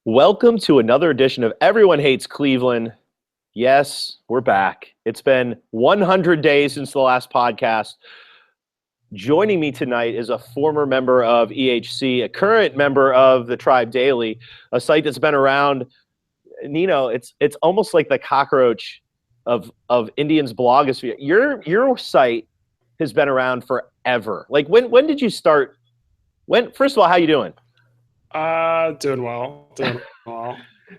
Welcome to another edition of Everyone Hates Cleveland. Yes, we're back. It's been 100 days since the last podcast. Joining me tonight is a former member of EHC, a current member of the Tribe Daily, a site that's been around. Nino, it's almost like the cockroach of Indians blogosphere. Your site has been around forever. Like when did you start? First of all, how you doing? Doing well.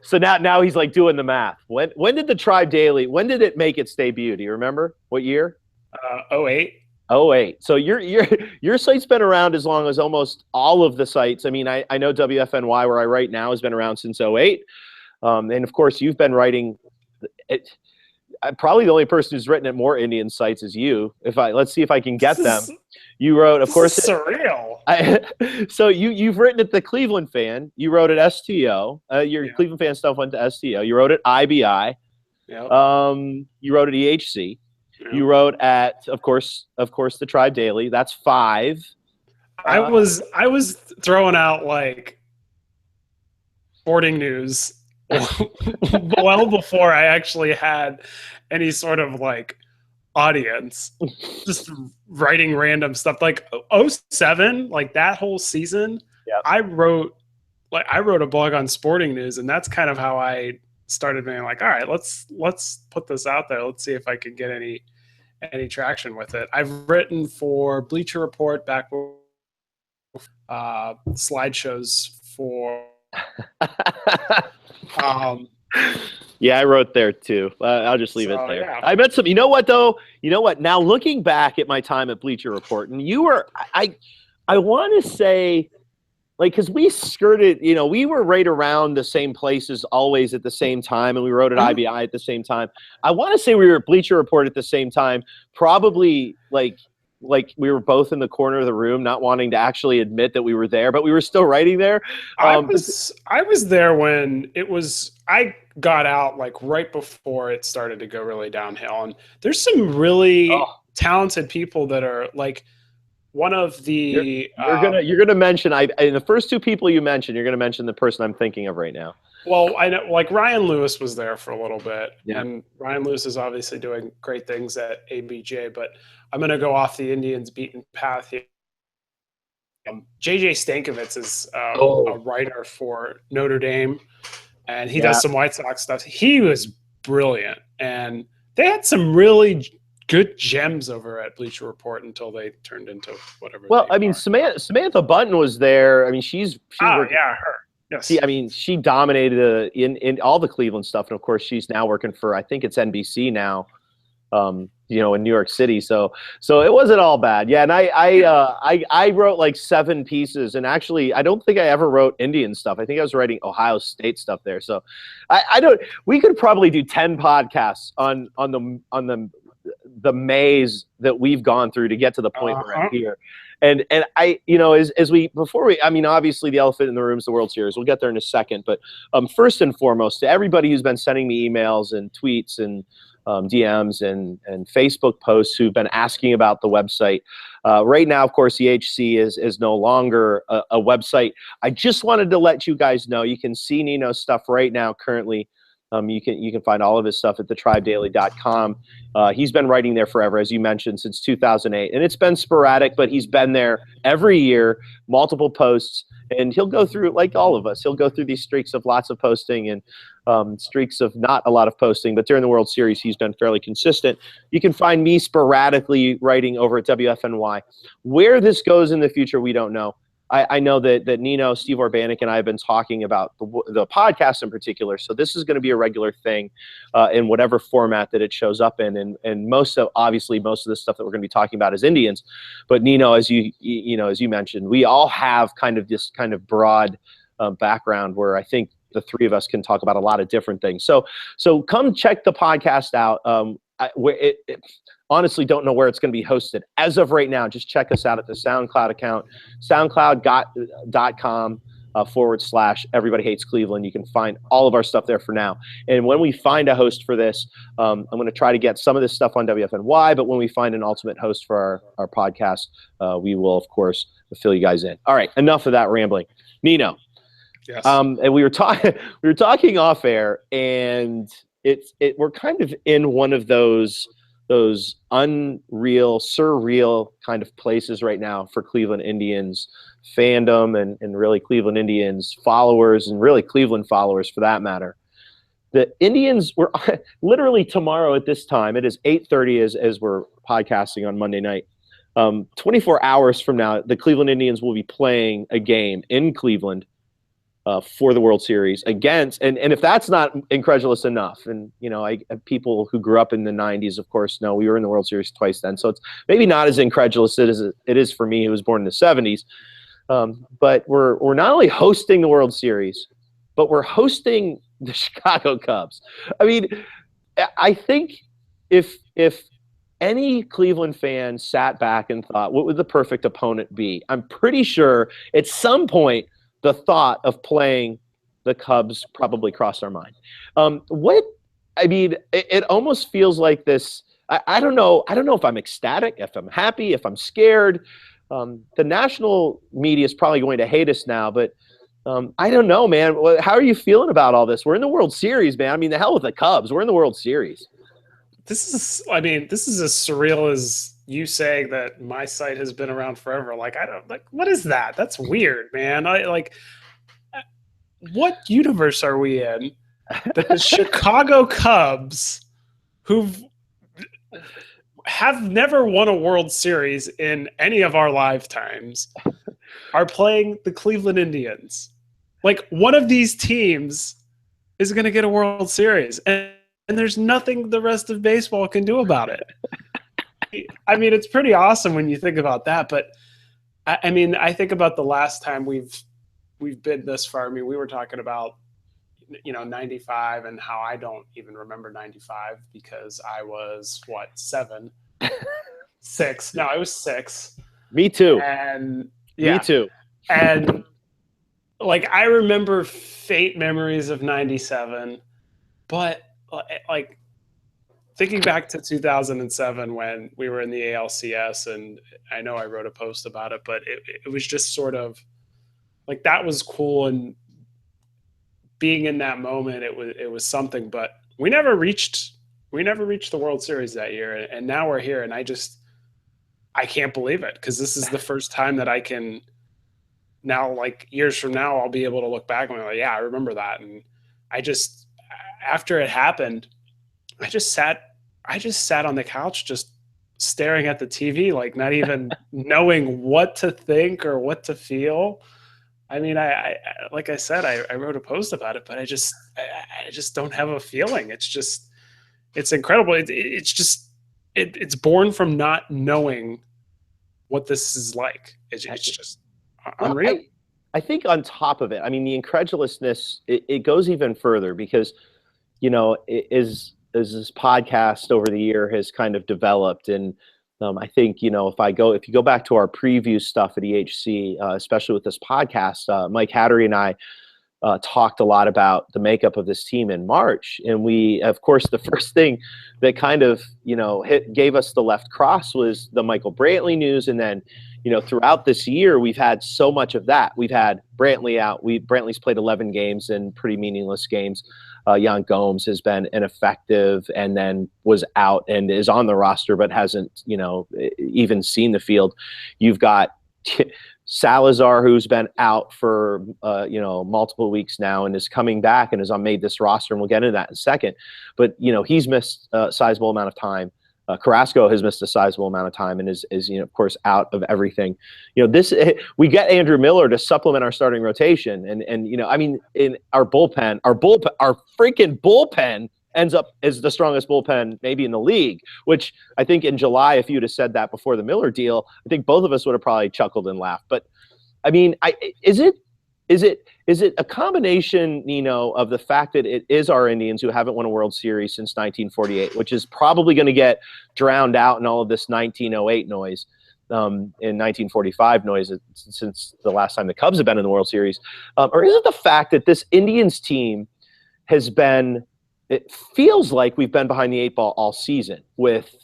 So now he's like doing the math. When did the Tribe Daily? When did it make its debut? Do you remember what year? 08. 08. So your site's been around as long as almost all of the sites. I mean, I know WFNY, where I write now, has been around since 08. And of course, you've been writing. Probably the only person who's written at more Indian sites is you. Let's see if I can get them. You wrote, of course, surreal. So you've written at the Cleveland Fan. You wrote at STO. Your Cleveland Fan stuff went to STO. You wrote at IBI. Yep. You wrote at EHC. Yep. You wrote at, of course, the Tribe Daily. That's 5. I was throwing out like sporting news well before I actually had any sort of like audience, just writing random stuff like 07, like that whole season. Yep. I wrote a blog on sporting news, and that's kind of how I started being like, all right, let's put this out there. Let's see if I can get any traction with it. I've written for Bleacher Report back slideshows for yeah, I wrote there too. I'll just leave it there. Yeah. I met some. You know what though? You know what? Now looking back at my time at Bleacher Report, and you were, I want to say, like, because we skirted, we were right around the same places always at the same time, and we wrote at IBI at the same time. I want to say we were at Bleacher Report at the same time, probably like we were both in the corner of the room, not wanting to actually admit that we were there, but we were still writing there. I was there when it was. I got out like right before it started to go really downhill, and there's some really talented people that are like one of the. You're gonna mention in the first 2 people you mentioned, you're gonna mention the person I'm thinking of right now. Well, I know, like Ryan Lewis was there for a little bit, yeah. And Ryan Lewis is obviously doing great things at ABJ, but I'm going to go off the Indians' beaten path here. JJ Stankovitz is a writer for Notre Dame, and he does some White Sox stuff. He was brilliant, and they had some really good gems over at Bleacher Report until they turned into whatever. Well, I mean, Samantha Bunton was there. I mean, she's her. Yes. She dominated in all the Cleveland stuff, and of course, she's now working for, I think it's NBC now, in New York City. So it wasn't all bad. Yeah, and I wrote like 7 pieces, and actually, I don't think I ever wrote Indian stuff. I think I was writing Ohio State stuff there. So I don't. We could probably do 10 podcasts on the maze that we've gone through to get to the point we're at here. And I, I mean, obviously the elephant in the room is the World Series. We'll get there in a second. But first and foremost, to everybody who's been sending me emails and tweets and DMs and Facebook posts who've been asking about the website. Right now, of course, the HC is no longer a website. I just wanted to let you guys know, you can see Nino's stuff right now currently. You can find all of his stuff at thetribedaily.com. He's been writing there forever, as you mentioned, since 2008. And it's been sporadic, but he's been there every year, multiple posts. And he'll go through, like all of us, he'll go through these streaks of lots of posting and streaks of not a lot of posting. But during the World Series, he's been fairly consistent. You can find me sporadically writing over at WFNY. Where this goes in the future, we don't know. I know that Nino, Steve Orbanik, and I have been talking about the podcast in particular. So this is going to be a regular thing in whatever format that it shows up in. And most of the stuff that we're going to be talking about is Indians. But Nino, as you mentioned, we all have kind of this kind of broad background where I think the 3 of us can talk about a lot of different things. So come check the podcast out. Honestly don't know where it's going to be hosted. As of right now, just check us out at the SoundCloud account, soundcloud.com / Everybody Hates Cleveland. You can find all of our stuff there for now. And when we find a host for this, I'm going to try to get some of this stuff on WFNY, but when we find an ultimate host for our podcast, we will, of course, fill you guys in. All right, enough of that rambling. Nino, Yes. And we were talking off air, and we're kind of in one of those unreal, surreal kind of places right now for Cleveland Indians fandom and really Cleveland Indians followers and really Cleveland followers for that matter. The Indians were literally tomorrow at this time. It is 8:30 as we're podcasting on Monday night. 24 hours from now, the Cleveland Indians will be playing a game in Cleveland for the World Series against, and if that's not incredulous enough, and people who grew up in the 90s, of course, know we were in the World Series twice then, so it's maybe not as incredulous as it is for me who was born in the 70s. But we're not only hosting the World Series, but we're hosting the Chicago Cubs. I mean, I think if any Cleveland fan sat back and thought, what would the perfect opponent be? I'm pretty sure at some point the thought of playing the Cubs probably crossed our mind. It almost feels like this. I don't know if I'm ecstatic, if I'm happy, if I'm scared. The national media is probably going to hate us now, but I don't know, man. How are you feeling about all this? We're in the World Series, man. I mean, the hell with the Cubs. We're in the World Series. This is as surreal as you saying that my site has been around forever. Like, what is that? That's weird, man. What universe are we in that the Chicago Cubs, who've have never won a World Series in any of our lifetimes, are playing the Cleveland Indians? Like, one of these teams is going to get a World Series, and there's nothing the rest of baseball can do about it. I mean, it's pretty awesome when you think about that. But I think about the last time we've been this far. I mean, we were talking about 95 and how I don't even remember 95 because I was 6. No, I was 6. Me too. And me too. And like, I remember faint memories of 97, but like thinking back to 2007 when we were in the ALCS, and I know I wrote a post about it, but it was just sort of like, that was cool, and being in that moment, it was something. But we never reached the World Series that year, and now we're here, and I can't believe it, because this is the first time that I can now, like years from now, I'll be able to look back and be like, yeah, I remember that. And after it happened, I just sat on the couch, just staring at the TV, like not even knowing what to think or what to feel. I mean, I like I said, I wrote a post about it, but I just don't have a feeling. It's incredible. It's born from not knowing what this is like. It's just unreal. I think on top of it, I mean, the incredulousness, it goes even further because, as this podcast over the year has kind of developed, and I think, if you go back to our preview stuff at EHC, especially with this podcast, Mike Hattery and I talked a lot about the makeup of this team in March. And we, of course, the first thing that kind of, gave us the left cross was the Michael Brantley news. And then, throughout this year, we've had so much of that. We've had Brantley out. Brantley's played 11 games and pretty meaningless games. Yan Gomes has been ineffective and then was out and is on the roster but hasn't, even seen the field. You've got Salazar, who's been out for multiple weeks now and is coming back and has made this roster, and we'll get into that in a second. But he's missed a sizable amount of time. Carrasco has missed a sizable amount of time and is of course out of everything. We get Andrew Miller to supplement our starting rotation, and in our bullpen, our freaking bullpen ends up as the strongest bullpen maybe in the league, which I think in July, if you'd have said that before the Miller deal, I think both of us would have probably chuckled and laughed. But I mean, is it a combination, of the fact that it is our Indians who haven't won a World Series since 1948, which is probably going to get drowned out in all of this 1908 noise, in 1945 noise since the last time the Cubs have been in the World Series, or is it the fact that this Indians team has been? It feels like we've been behind the 8 ball all season with,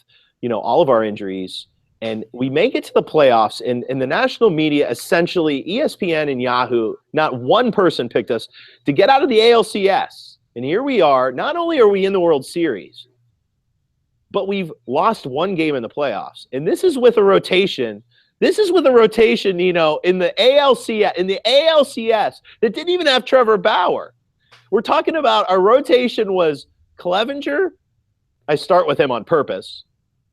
all of our injuries, And we make it to the playoffs, and the national media, essentially ESPN and Yahoo, not one person picked us to get out of the ALCS. And here we are. Not only are we in the World Series, but we've lost one game in the playoffs. And this is with a rotation. This is with a rotation, in the ALCS that didn't even have Trevor Bauer. We're talking about our rotation was Clevenger. I start with him on purpose.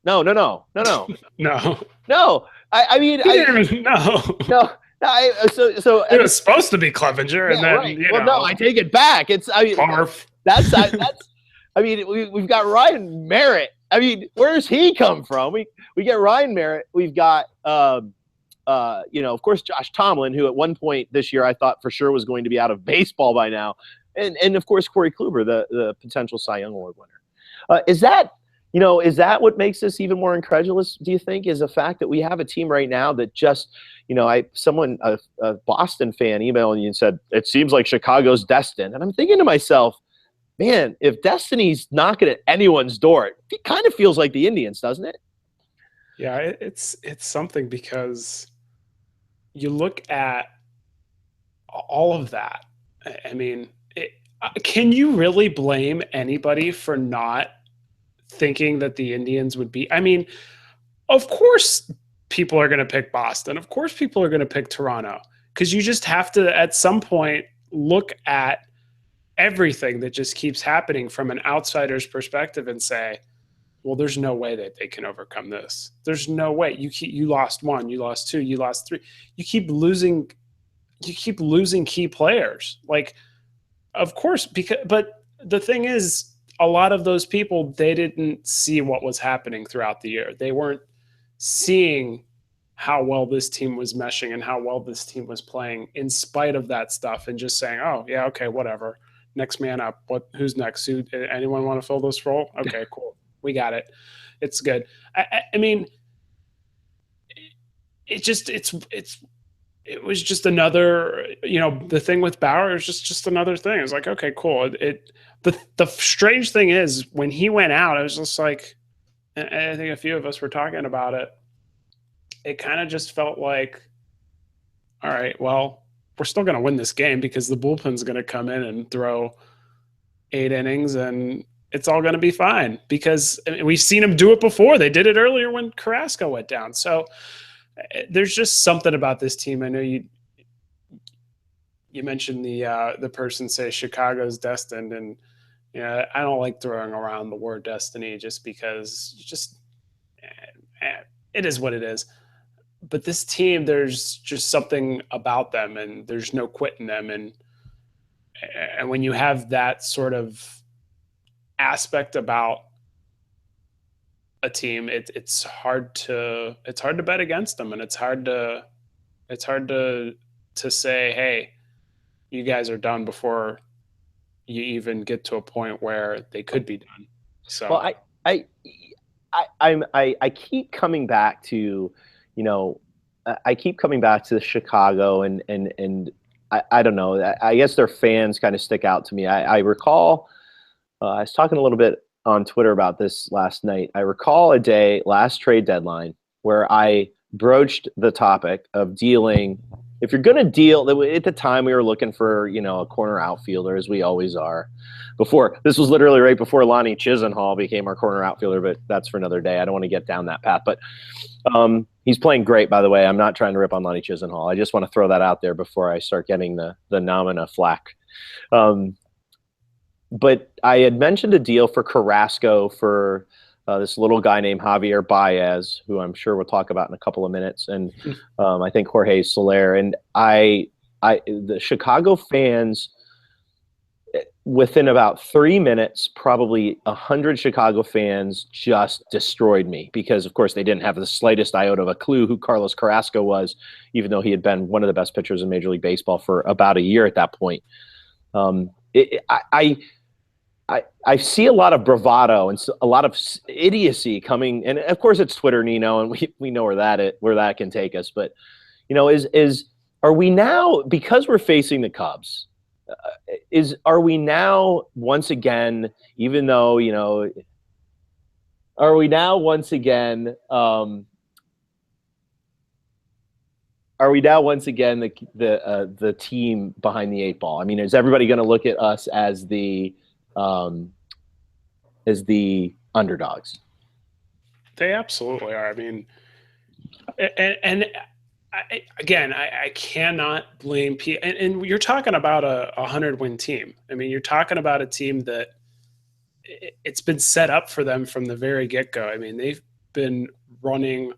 No. No. I mean, No. So it was supposed to be Clevenger, and then right. No, I take it back. It's barf. That's. I mean, we've got Ryan Merritt. I mean, where's he come from? We get Ryan Merritt. We've got of course, Josh Tomlin, who at one point this year I thought for sure was going to be out of baseball by now, and of course Corey Kluber, the potential Cy Young Award winner. Is that what makes this even more incredulous, do you think, is the fact that we have a team right now that just, a Boston fan emailed you and said, it seems like Chicago's destined. And I'm thinking to myself, man, if destiny's knocking at anyone's door, it kind of feels like the Indians, doesn't it? Yeah, it's something, because you look at all of that. I mean, can you really blame anybody for not thinking that the Indians would be? I mean, of course people are going to pick Boston. Of course people are going to pick Toronto, because you just have to at some point look at everything that just keeps happening from an outsider's perspective and say, well, there's no way that they can overcome this. There's no way. You lost one, you lost two, you lost three. You keep losing key players. Like, of course, but the thing is, a lot of those people, they didn't see what was happening throughout the year. They weren't seeing how well this team was meshing and how well this team was playing in spite of that stuff, and just saying, oh, yeah, okay, whatever. Next man up. Who's next? Anyone want to fill this role? Okay, cool. We got it. It's good. I mean, it was just another, the thing with Bauer is just another thing. It's like, okay, cool. The strange thing is, when he went out, I was just like, and I think a few of us were talking about it, it kind of just felt like, all right, well, we're still going to win this game, because the bullpen's going to come in and throw 8 innings and it's all going to be fine, because we've seen them do it before. They did it earlier when Carrasco went down. So there's just something about this team. I know you mentioned the person say Chicago's destined, and I don't like throwing around the word destiny, just because it is what it is. But this team, there's just something about them, and there's no quitting them. And when you have that sort of aspect about a team, it's hard to bet against them, and it's hard to say, hey, you guys are done before you even get to a point where they could be done. So, well, I keep coming back to, I keep coming back to Chicago, and I don't know. I guess their fans kind of stick out to me. I recall, I was talking a little bit on Twitter about this last night. I recall a day last trade deadline where I broached the topic of dealing. If you're going to deal, at the time we were looking for, a corner outfielder, as we always are. This was literally right before Lonnie Chisenhall became our corner outfielder, but that's for another day. I don't want to get down that path. But he's playing great, by the way. I'm not trying to rip on Lonnie Chisenhall. I just want to throw that out there before I start getting the Nomina flack. But I had mentioned a deal for Carrasco for this little guy named Javier Baez, who I'm sure we'll talk about in a couple of minutes, and I think Jorge Soler. And the Chicago fans, within about 3 minutes, probably 100 Chicago fans just destroyed me, because, of course, they didn't have the slightest iota of a clue who Carlos Carrasco was, even though he had been one of the best pitchers in Major League Baseball for about a year at that point. I see a lot of bravado and a lot of idiocy coming, and of course it's Twitter, Nino, and we know where that can take us. But are we now, because we're facing the Cubs, are we now once again, even though are we now once again are we now once again the team behind the eight ball? I mean, is everybody going to look at us um, as the underdogs? They absolutely are. I mean, again, I cannot blame people. And you're talking about a 100-win team. I mean, you're talking about a team that it's been set up for them from the very get-go. I mean, they've been running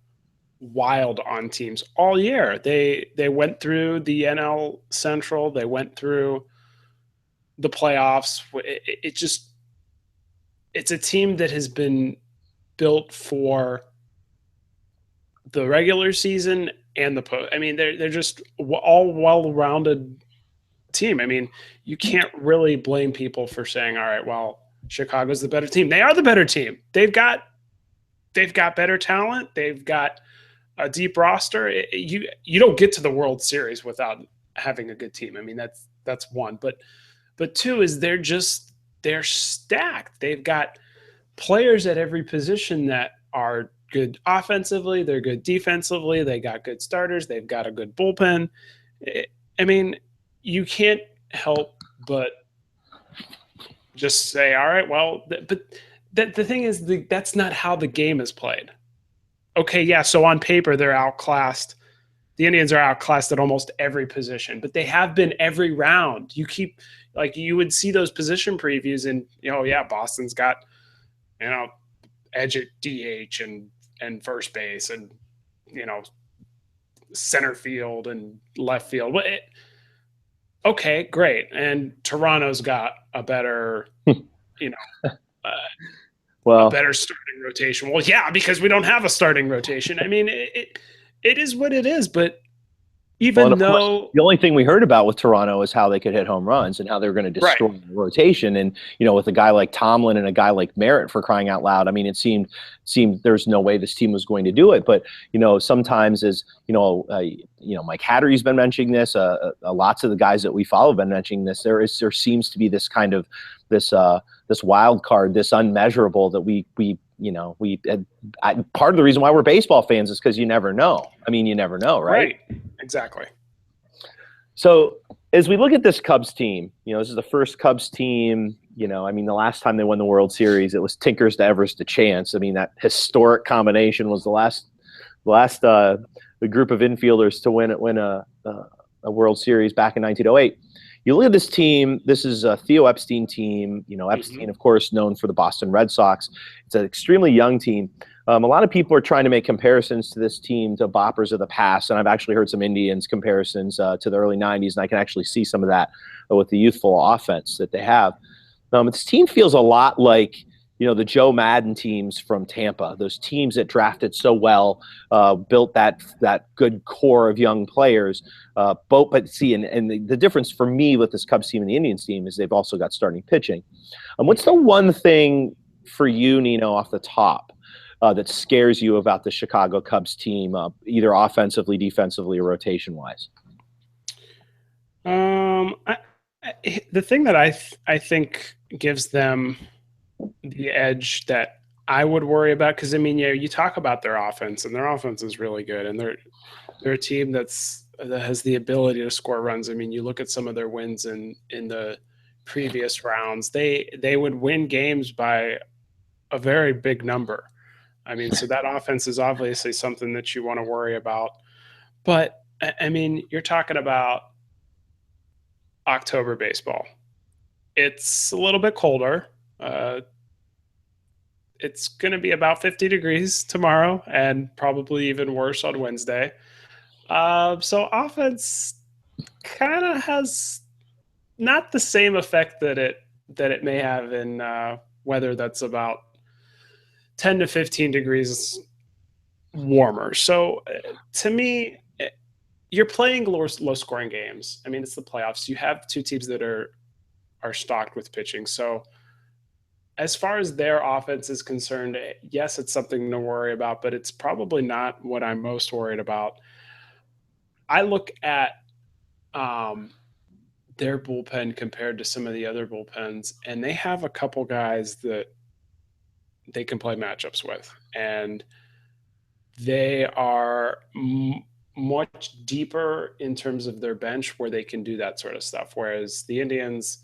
wild on teams all year. They went through the NL Central. They went through the playoffs. It's a team that has been built for the regular season and the post. I mean, they're just all well-rounded team. I mean, you can't really blame people for saying, "All right, well, Chicago's the better team." They are the better team. They've got better talent. They've got a deep roster. You don't get to the World Series without having a good team. I mean, that's one. But two is they're stacked. They've got players at every position that are good offensively. They're good defensively. They got good starters. They've got a good bullpen. I mean, you can't help but just say, all right, well, but the thing is, that's not how the game is played. Okay, yeah, so on paper, they're outclassed. The Indians are outclassed at almost every position, but they have been every round. You would see those position previews and, yeah, Boston's got, edge at DH and first base and, center field and left field. Okay, great. And Toronto's got a better, a better starting rotation. Well, yeah, because we don't have a starting rotation. I mean, it is what it is. But even though the only thing we heard about with Toronto is how they could hit home runs and how they were going to destroy the rotation. And, with a guy like Tomlin and a guy like Merritt, for crying out loud, I mean, it seemed there's no way this team was going to do it. But, sometimes as, Mike Hattery's been mentioning this, lots of the guys that we follow have been mentioning this. There seems to be this kind of this wild card, this unmeasurable that part of the reason why we're baseball fans is because you never know. I mean, you never know, right? Exactly. So as we look at this Cubs team, this is the first Cubs team. I mean, the last time they won the World Series, it was Tinkers to Evers to Chance. I mean, that historic combination was the last the group of infielders to win a World Series back in 1908. You look at this team. This is a Theo Epstein team. Epstein, of course, known for the Boston Red Sox. It's an extremely young team. A lot of people are trying to make comparisons to this team to boppers of the past, and I've actually heard some Indians comparisons to the early 90s, and I can actually see some of that with the youthful offense that they have. This team feels a lot like the Joe Madden teams from Tampa, those teams that drafted so well, built that good core of young players. But the difference for me with this Cubs team and the Indians team is they've also got starting pitching. What's the one thing for you, Nino, off the top that scares you about the Chicago Cubs team, either offensively, defensively, or rotation-wise? The thing that I think gives them the edge that I would worry about, because I mean, you talk about their offense, and their offense is really good, and they're a team that has the ability to score runs. I mean, you look at some of their wins in the previous rounds, they would win games by a very big number. I mean, so that offense is obviously something that you want to worry about. But I mean, you're talking about October baseball. It's a little bit colder. It's going to be about 50 degrees tomorrow and probably even worse on Wednesday. So offense kind of has not the same effect that it may have in weather that's about 10 to 15 degrees warmer. So to me, you're playing low scoring games. I mean, it's the playoffs. You have two teams that are stocked with pitching. So as far as their offense is concerned, yes, it's something to worry about, but it's probably not what I'm most worried about. I look at their bullpen compared to some of the other bullpens, and they have a couple guys that they can play matchups with, and they are much deeper in terms of their bench where they can do that sort of stuff. Whereas the Indians,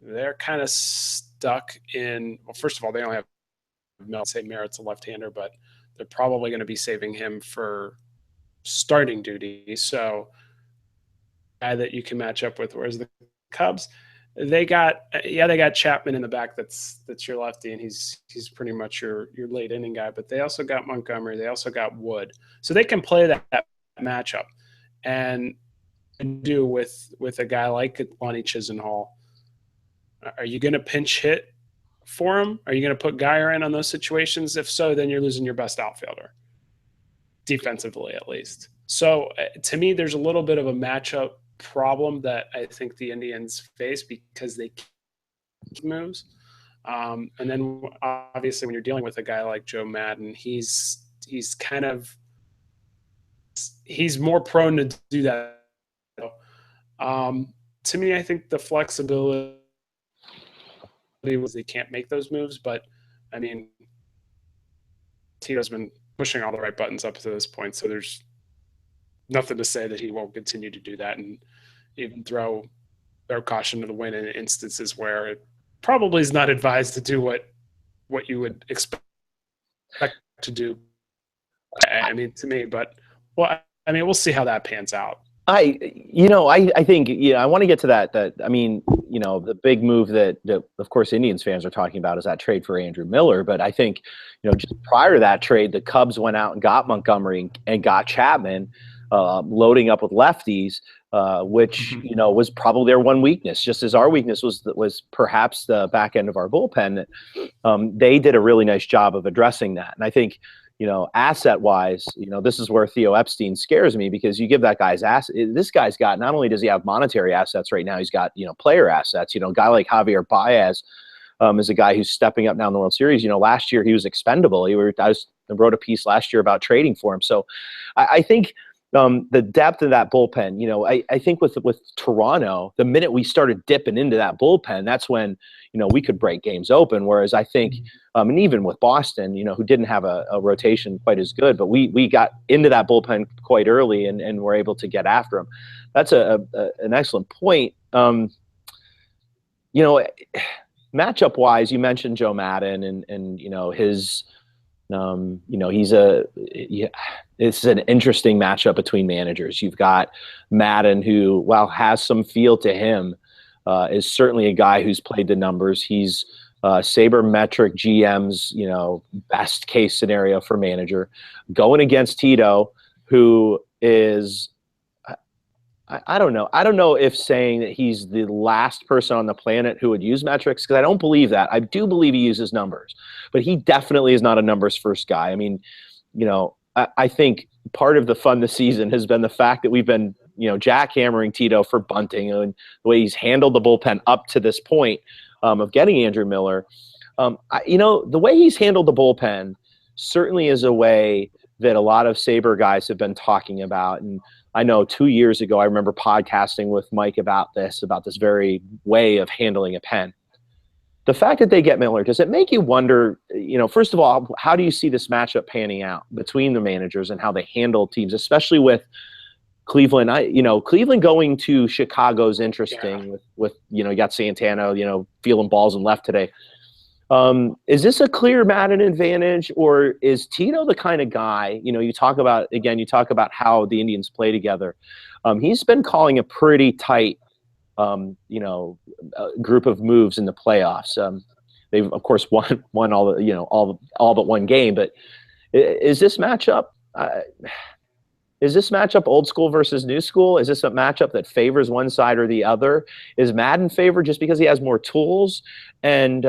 they're kind of stuck in, well, first of all, they only have, no, say Merritt's a left-hander, but they're probably going to be saving him for starting duty. So guy that you can match up with. Whereas the Cubs, they got Chapman in the back. That's your lefty, and he's pretty much your late inning guy. But they also got Montgomery. They also got Wood, so they can play that matchup, and do with a guy like Lonnie Chisenhall. Are you going to pinch hit for him? Are you going to put Geyer in on those situations? If so, then you're losing your best outfielder, defensively at least. So to me, there's a little bit of a matchup problem that I think the Indians face because they keep moves. And then obviously when you're dealing with a guy like Joe Madden, he's more prone to do that. To me, I think the flexibility was they can't make those moves, but I mean, Tito's been pushing all the right buttons up to this point, so there's nothing to say that he won't continue to do that and even throw caution to the wind in instances where it probably is not advised to do what you would expect to do. I mean, to me, but well, I mean, we'll see how that pans out. I think, I want to get to that. I mean, the big move that of course Indians fans are talking about is that trade for Andrew Miller. But I think, just prior to that trade, the Cubs went out and got Montgomery and got Chapman, loading up with lefties, which, was probably their one weakness, just as our weakness was perhaps the back end of our bullpen. They did a really nice job of addressing that. And I think, asset wise, this is where Theo Epstein scares me, because you give that guy's this guy's got, not only does he have monetary assets right now, he's got, player assets. A guy like Javier Baez is a guy who's stepping up now in the World Series. Last year he was expendable. I wrote a piece last year about trading for him. So I think the depth of that bullpen, I think with Toronto, the minute we started dipping into that bullpen, that's when, we could break games open. Whereas I think, and even with Boston, who didn't have a rotation quite as good, but we got into that bullpen quite early and were able to get after them. That's an excellent point. Matchup wise, you mentioned Joe Madden and his, it's an interesting matchup between managers. You've got Madden, who, while has some feel to him, is certainly a guy who's played the numbers. He's sabermetric GM's, best case scenario for manager, going against Tito, who is, I don't know. I don't know if saying that he's the last person on the planet who would use metrics, because I don't believe that. I do believe he uses numbers, but he definitely is not a numbers first guy. I mean, I think part of the fun this season has been the fact that we've been, jackhammering Tito for bunting and the way he's handled the bullpen up to this point of getting Andrew Miller. The way he's handled the bullpen certainly is a way that a lot of Sabre guys have been talking about. And I know 2 years ago, I remember podcasting with Mike about this very way of handling a pen. The fact that they get Miller, does it make you wonder, first of all, how do you see this matchup panning out between the managers and how they handle teams, especially with Cleveland? Cleveland going to Chicago is interesting. With you got Santana, feeling balls in left today. Is this a clear Madden advantage, or is Tito the kind of guy, you talk about how the Indians play together. He's been calling a pretty tight, group of moves in the playoffs. They've of course won all the, all but one game, but is this matchup old school versus new school? Is this a matchup that favors one side or the other? Is Madden favored just because he has more tools? And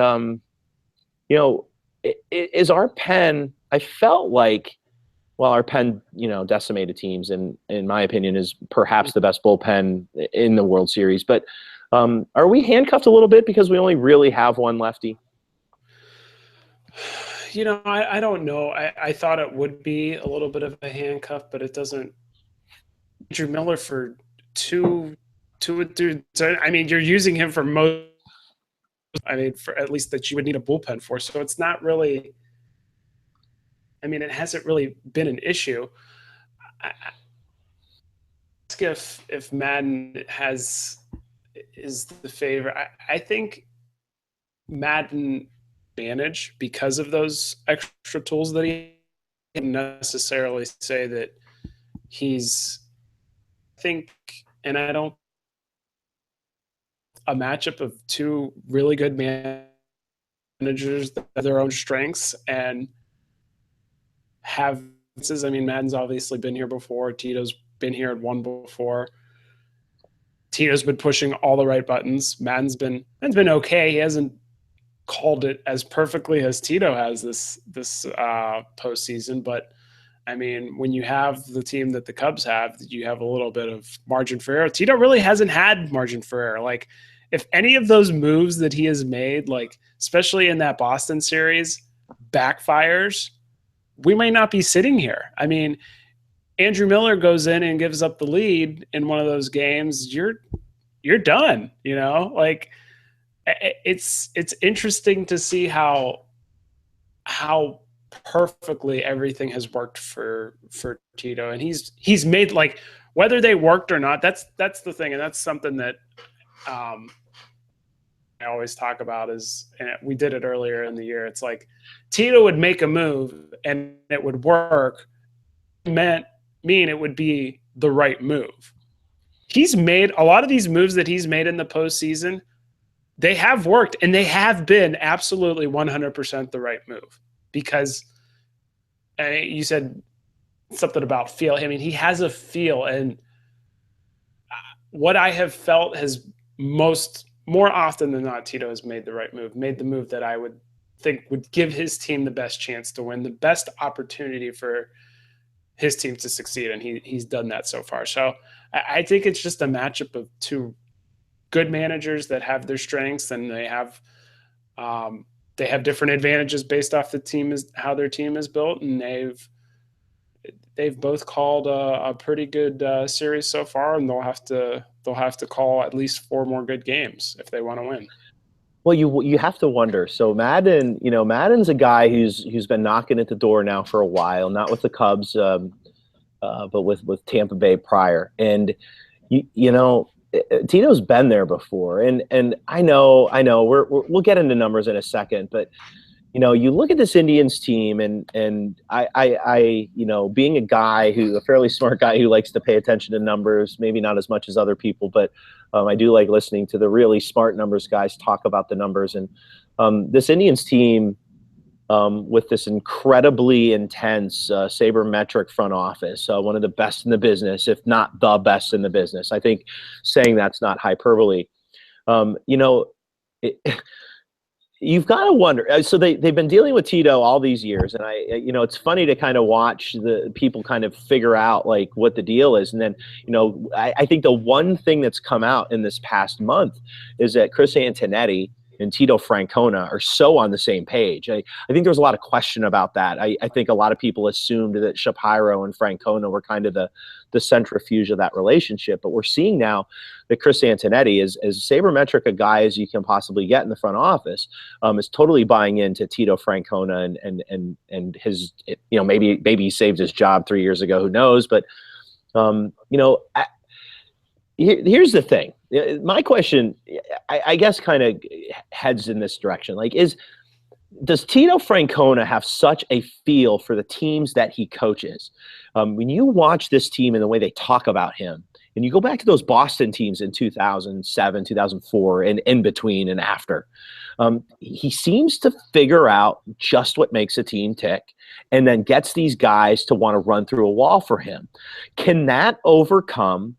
is our pen, I felt like, well, our pen, decimated teams, and in my opinion is perhaps the best bullpen in the World Series. But are we handcuffed a little bit because we only really have one lefty? I don't know. I thought it would be a little bit of a handcuff, but it doesn't. Andrew Miller for two. I mean, you're using him for most. I mean, for at least that you would need a bullpen for. So it's not really. I mean, it hasn't really been an issue. I ask if Madden is the favorite. I think Madden manage because of those extra tools that he didn't necessarily say that he's I think and I don't a matchup of two really good managers that have their own strengths and have I mean Madden's obviously been here before, Tito's been here and won before. Tito's been pushing all the right buttons. Madden's been okay. He hasn't called it as perfectly as Tito has this postseason, but I mean, when you have the team that the Cubs have, you have a little bit of margin for error. Tito really hasn't had margin for error. Like, if any of those moves that he has made, like especially in that Boston series, backfires, we might not be sitting here. I mean, Andrew Miller goes in and gives up the lead in one of those games, you're done, you know? Like, it's interesting to see how perfectly everything has worked for Tito, and he's made, like, whether they worked or not, that's the thing, and that's something that I always talk about is, and we did it earlier in the year, it's like Tito would make a move and it would work, mean it would be the right move. He's made a lot of these moves that he's made in the postseason, they have worked, and they have been absolutely 100% the right move, because you said something about feel. I mean, he has a feel, and what I have felt has more often than not, Tito has made the right move, made the move that I would think would give his team the best chance to win, the best opportunity for his team to succeed, and he's done that so far. So I think it's just a matchup of two good managers that have their strengths, and they have different advantages based off how their team is built, and they've both called a pretty good series so far, and they'll have to call at least 4 more good games if they want to win. Well, you have to wonder. So Madden's a guy who's been knocking at the door now for a while, not with the Cubs, but with Tampa Bay prior. And Tito's been there before, and I know we'll get into numbers in a second, but you look at this Indians team, and I being a fairly smart guy who likes to pay attention to numbers, maybe not as much as other people, but I do like listening to the really smart numbers guys talk about the numbers. And this Indians team, with this incredibly intense sabermetric front office, one of the best in the business, if not the best in the business. I think saying that's not hyperbole. You've got to wonder. So they've been dealing with Tito all these years, and it's funny to kind of watch the people kind of figure out like what the deal is. And then, I think the one thing that's come out in this past month is that Chris Antonetti and Tito Francona are so on the same page. I think there was a lot of question about that. I think a lot of people assumed that Shapiro and Francona were kind of the centrifuge of that relationship. But we're seeing now that Chris Antonetti, as sabermetric a guy as you can possibly get in the front office, is totally buying into Tito Francona and his, maybe he saved his job 3 years ago, who knows? But here's the thing. My question, I guess, kind of heads in this direction. Like, does Tito Francona have such a feel for the teams that he coaches? When you watch this team and the way they talk about him, and you go back to those Boston teams in 2007, 2004, and in between and after, he seems to figure out just what makes a team tick, and then gets these guys to want to run through a wall for him. Can that overcome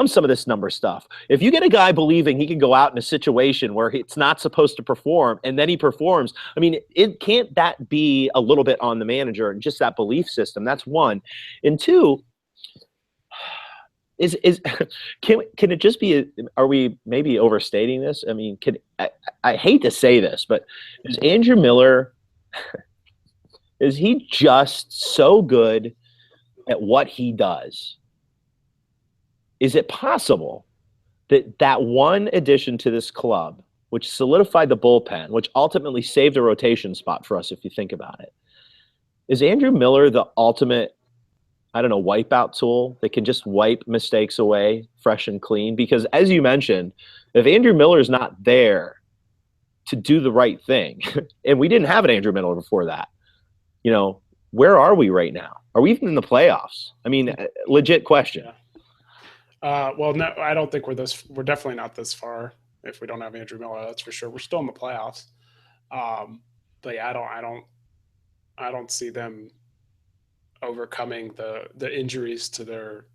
some of this number stuff? If you get a guy believing he can go out in a situation where it's not supposed to perform, and then he performs, I mean, can't that be a little bit on the manager and just that belief system? That's one. And two, can it just be? Are we maybe overstating this? I mean, I hate to say this, but is Andrew Miller? Is he just so good at what he does? Is it possible that one addition to this club, which solidified the bullpen, which ultimately saved a rotation spot for us, if you think about it, is Andrew Miller the ultimate I don't know, wipeout tool that can just wipe mistakes away fresh and clean. Because as you mentioned, if Andrew Miller is not there to do the right thing, and we didn't have an Andrew Miller before that, you know, where are we right now? Are we even in the playoffs? I mean, legit question. Well, no, I don't think we're definitely not this far if we don't have Andrew Miller. That's for sure. We're still in the playoffs. But yeah, I don't see them overcoming the injuries to their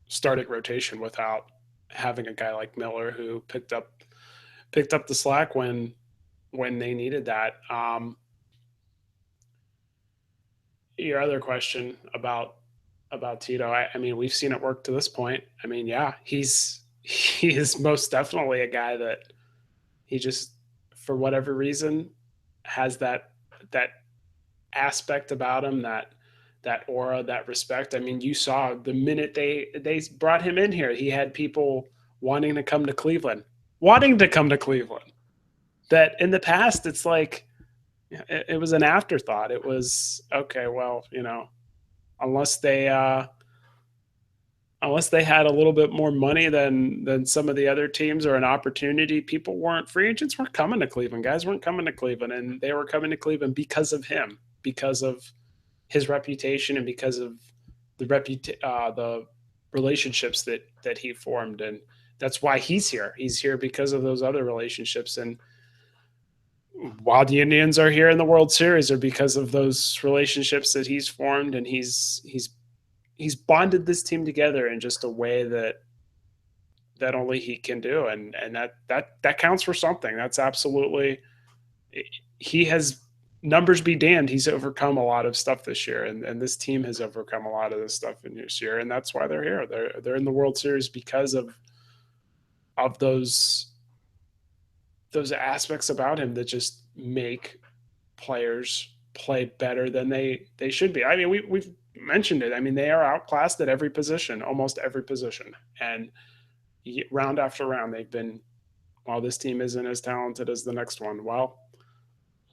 starting rotation without having a guy like Miller who picked up the slack when they needed that. Your other question about Tito, I mean, we've seen it work to this point. I mean, yeah, he is most definitely a guy that he just, for whatever reason, has that aspect about him, that aura, that respect. I mean, you saw the minute they brought him in here, he had people wanting to come to Cleveland. That in the past, it's like it was an afterthought. It was, okay, well, you know, unless they had a little bit more money than some of the other teams or an opportunity, free agents weren't coming to Cleveland. Guys weren't coming to Cleveland, and they were coming to Cleveland because of him, because of his reputation, and because of the relationships that he formed. And that's why he's here. He's here because of those other relationships. And while the Indians are here in the World Series, are because of those relationships that he's formed, and he's bonded this team together in just a way that only he can do. And that counts for something. That's absolutely, he has, numbers be damned, he's overcome a lot of stuff this year, and this team has overcome a lot of this stuff in this year, and that's why they're here. They're in the World Series because of those aspects about him that just make players play better than they should be. I mean, we've mentioned it. I mean, they are outclassed at every position, almost every position, and round after round they've been, well, this team isn't as talented as the next one. Well,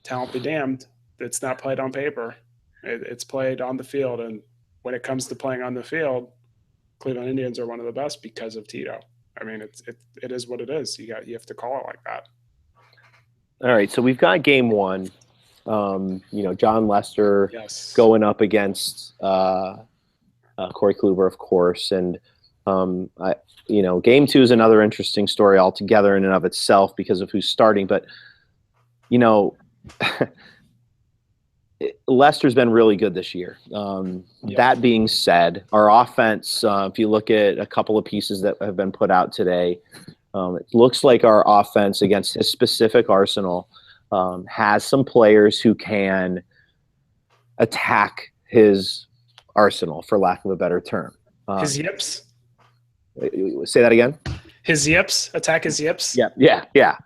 talent be damned, it's not played on paper. It's played on the field, and when it comes to playing on the field, Cleveland Indians are one of the best because of Tito. I mean, it is what it is. You have to call it like that. All right, so we've got game one. You know, John Lester going up against Corey Kluber, of course, and you know, game two is another interesting story altogether in and of itself because of who's starting. But you know, Lester's been really good this year. That being said, our offense, if you look at a couple of pieces that have been put out today, it looks like our offense against his specific arsenal has some players who can attack his arsenal, for lack of a better term. His yips? Say that again? His yips? Attack his yips? Yeah.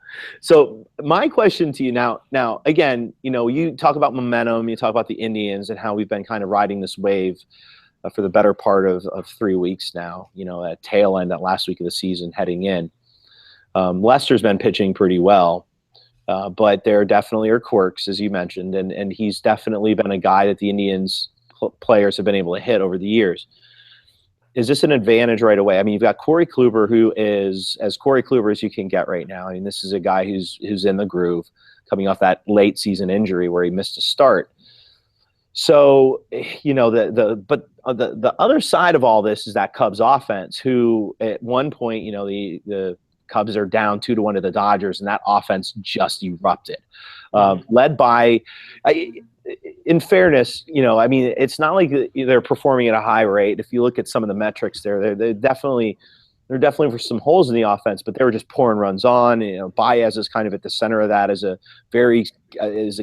So my question to you now, again, you know, you talk about momentum, you talk about the Indians and how we've been kind of riding this wave for the better part of 3 weeks now, you know, at tail end, that last week of the season heading in. Lester's been pitching pretty well, but there definitely are quirks, as you mentioned, and he's definitely been a guy that the Indians players have been able to hit over the years. Is this an advantage right away? I mean, you've got Corey Kluber, who is as Corey Kluber as you can get right now. I mean, this is a guy who's in the groove, coming off that late season injury where he missed a start. So, you know, the other side of all this is that Cubs offense, who at one point, you know, the Cubs are down 2-1 to the Dodgers, and that offense just erupted, led by. In fairness, you know, I mean, it's not like they're performing at a high rate. If you look at some of the metrics there, they're definitely for some holes in the offense, but they were just pouring runs on. You know, Baez is kind of at the center of that as a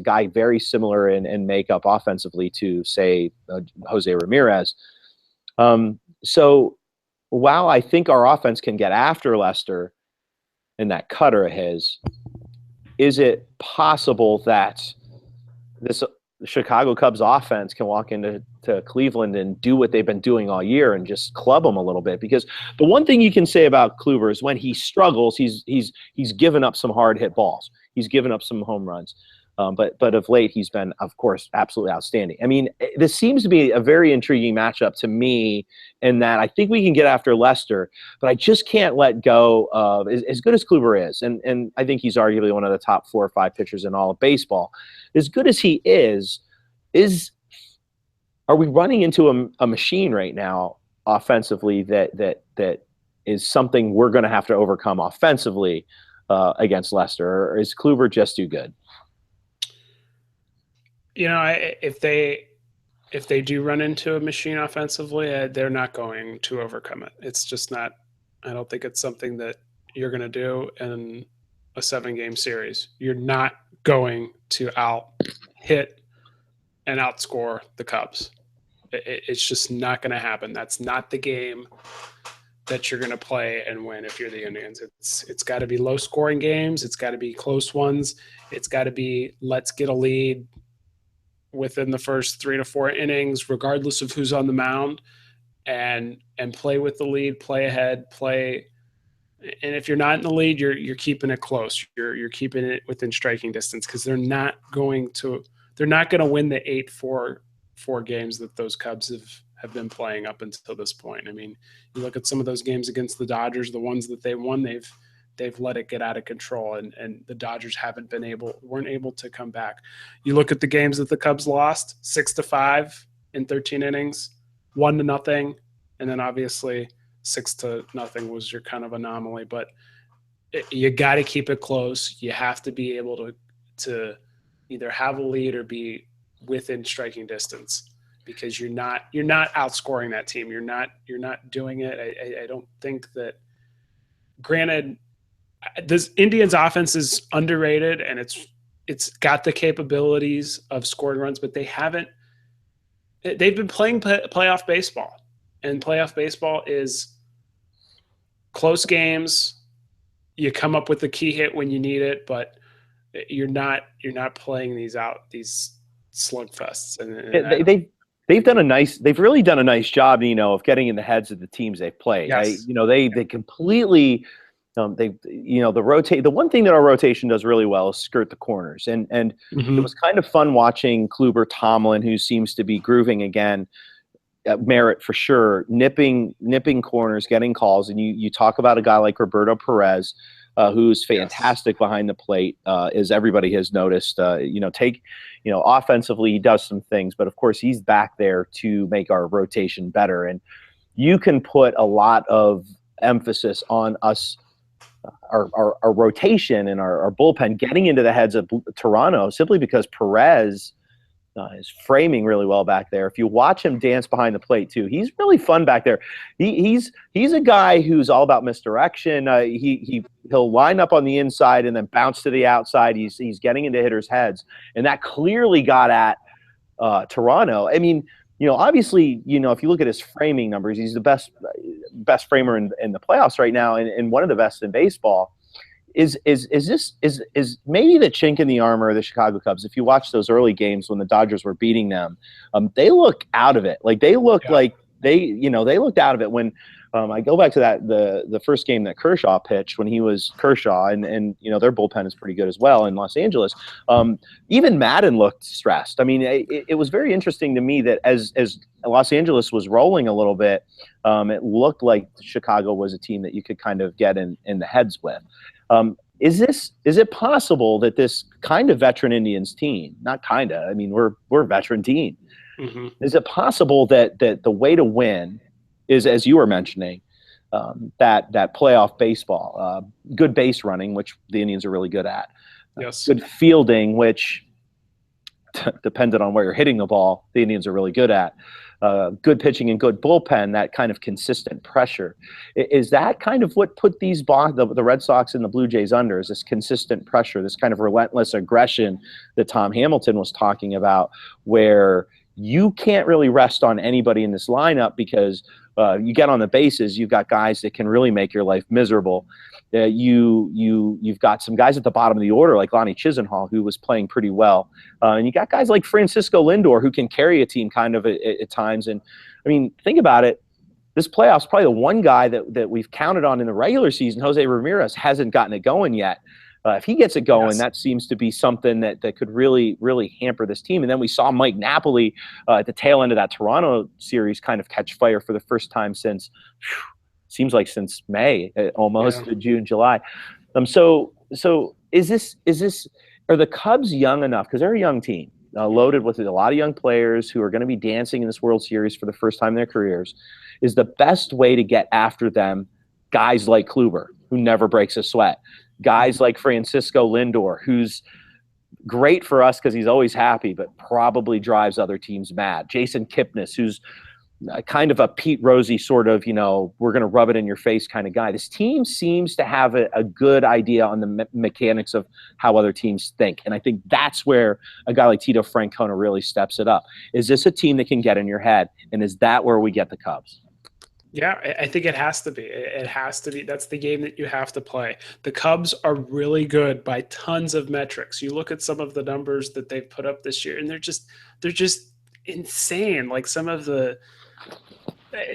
guy very similar in makeup offensively to, say, Jose Ramirez. So while I think our offense can get after Lester in that cutter of his, is it possible that the Chicago Cubs offense can walk into Cleveland and do what they've been doing all year and just club them a little bit? Because the one thing you can say about Kluber is when he struggles, he's given up some hard hit balls. He's given up some home runs. But of late, he's been, of course, absolutely outstanding. I mean, this seems to be a very intriguing matchup to me in that I think we can get after Leicester, but I just can't let go of, as good as Kluber is, and I think he's arguably one of the top 4 or 5 pitchers in all of baseball. As good as he is are we running into a machine right now offensively that is something we're going to have to overcome offensively against Leicester, or is Kluber just too good? You know, if they do run into a machine offensively, they're not going to overcome it. It's just not. I don't think it's something that you're going to do in a 7-game series. You're not going to hit and outscore the Cubs. It's just not going to happen. That's not the game that you're going to play and win if you're the Indians. It's got to be low-scoring games. It's got to be close ones. It's got to be let's get a lead within the first 3 to 4 innings, regardless of who's on the mound, and play with the lead, play ahead, play. And if you're not in the lead, you're keeping it close. You're keeping it within striking distance, because they're not going to win the 8-4 games that those Cubs have been playing up until this point. I mean, you look at some of those games against the Dodgers, the ones that they won, they've let it get out of control, and the Dodgers weren't able to come back. You look at the games that the Cubs lost, 6-5 in 13 innings, 1-0, and then obviously 6-0 was your kind of anomaly. But you got to keep it close. You have to be able to either have a lead or be within striking distance, because you're not outscoring that team. You're not doing it. I don't think that. Granted, this Indians offense is underrated, and it's got the capabilities of scoring runs, but they've been playing playoff baseball, and playoff baseball is close games. You come up with the key hit when you need it, but you're not playing these slugfests. And they've really done a nice job, of getting in the heads of the teams they've played. Yes. They completely. The one thing that our rotation does really well is skirt the corners, and It was kind of fun watching Kluber, Tomlin, who seems to be grooving again, Merritt for sure, nipping corners, getting calls, and you talk about a guy like Roberto Perez, who's fantastic behind the plate, as everybody has noticed. Offensively he does some things, but of course he's back there to make our rotation better, and you can put a lot of emphasis on us. Our rotation and our bullpen getting into the heads of Toronto, simply because Perez is framing really well back there. If you watch him dance behind the plate too, he's really fun back there. He's a guy who's all about misdirection. He'll line up on the inside and then bounce to the outside. He's getting into hitters' heads, and that clearly got at Toronto. I mean, obviously, if you look at his framing numbers, he's the best framer in the playoffs right now, and one of the best in baseball. Is maybe the chink in the armor of the Chicago Cubs? If you watch those early games when the Dodgers were beating them, they look out of it. Like they looked like they looked out of it when. I go back to the first game that Kershaw pitched when he was Kershaw, and their bullpen is pretty good as well in Los Angeles. Even Madden looked stressed. I mean, it was very interesting to me that as Los Angeles was rolling a little bit, it looked like Chicago was a team that you could kind of get in the heads with. Is it possible that this kind of veteran Indians team, not kind of, I mean, we're a veteran team. Mm-hmm. Is it possible that the way to win is, as you were mentioning, that playoff baseball, good base running, which the Indians are really good at, yes, good fielding, which dependent on where you're hitting the ball, the Indians are really good at, good pitching and good bullpen, that kind of consistent pressure. Is that kind of what put the Red Sox and the Blue Jays under, is this consistent pressure, this kind of relentless aggression that Tom Hamilton was talking about, where you can't really rest on anybody in this lineup because you get on the bases, you've got guys that can really make your life miserable. You've got some guys at the bottom of the order like Lonnie Chisenhall, who was playing pretty well. And you got guys like Francisco Lindor, who can carry a team kind of at times. And, I mean, think about it. This playoff's probably the one guy that we've counted on in the regular season, Jose Ramirez, hasn't gotten it going yet. If he gets it going, Yes. that seems to be something that could really, really hamper this team. And then we saw Mike Napoli at the tail end of that Toronto series kind of catch fire for the first time since, seems like since May, almost June, July. So is this are the Cubs young enough? Because they're a young team, loaded with a lot of young players who are going to be dancing in this World Series for the first time in their careers. Is the best way to get after them guys like Kluber, who never breaks a sweat, guys like Francisco Lindor, who's great for us because he's always happy, but probably drives other teams mad, Jason Kipnis, who's kind of a Pete Rosey sort of, we're going to rub it in your face kind of guy. This team seems to have a good idea on the mechanics of how other teams think. And I think that's where a guy like Tito Francona really steps it up. Is this a team that can get in your head? And is that where we get the Cubs? Yeah, I think it has to be. It has to be. That's the game that you have to play. The Cubs are really good by tons of metrics. You look at some of the numbers that they've put up this year, and they're just insane. Like some of the,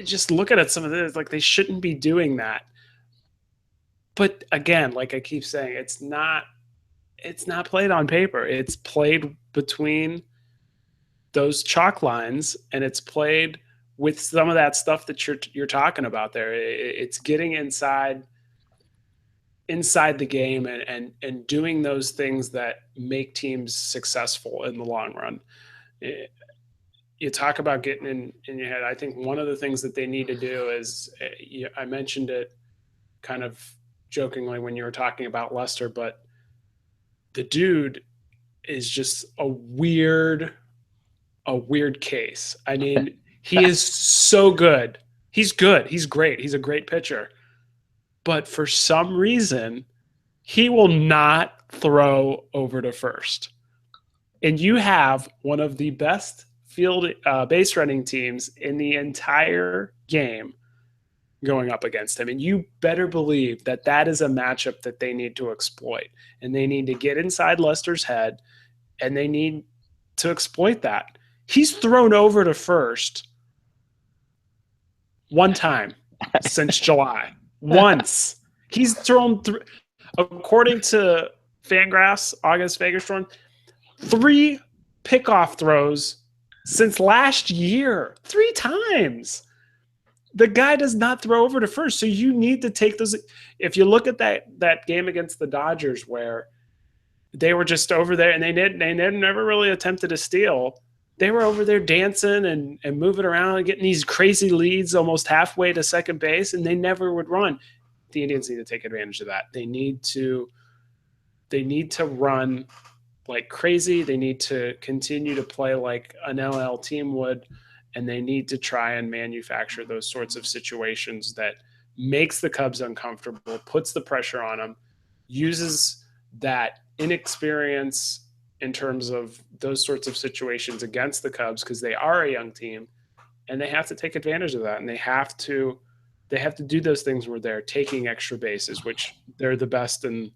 just looking at some of this, like they shouldn't be doing that. But again, like I keep saying, it's not played on paper. It's played between those chalk lines, and it's played with some of that stuff that you're talking about there. It's getting inside the game and doing those things that make teams successful in the long run. You talk about getting in your head. I think one of the things that they need to do is, I mentioned it kind of jokingly when you were talking about Lester, but the dude is just a weird case. I mean, he is so good. He's good. He's great. He's a great pitcher. But for some reason, he will not throw over to first. And you have one of the best field base running teams in the entire game going up against him. And you better believe that is a matchup that they need to exploit. And they need to get inside Lester's head, and they need to exploit that. He's thrown over to first one time since July. Once. He's thrown through, according to Fangraphs, August Fagerstrom, 3 pickoff throws since last year. 3 times. The guy does not throw over to first. So you need to take those. If you look at that game against the Dodgers where they were just over there and they never really attempted to steal. They were over there dancing and moving around and getting these crazy leads almost halfway to second base, and they never would run. The Indians need to take advantage of that. They need to run like crazy. They need to continue to play like an LL team would, and they need to try and manufacture those sorts of situations that makes the Cubs uncomfortable, puts the pressure on them, uses that inexperience in terms of those sorts of situations against the Cubs, because they are a young team and they have to take advantage of that. And they have to do those things where they're taking extra bases, which they're the best in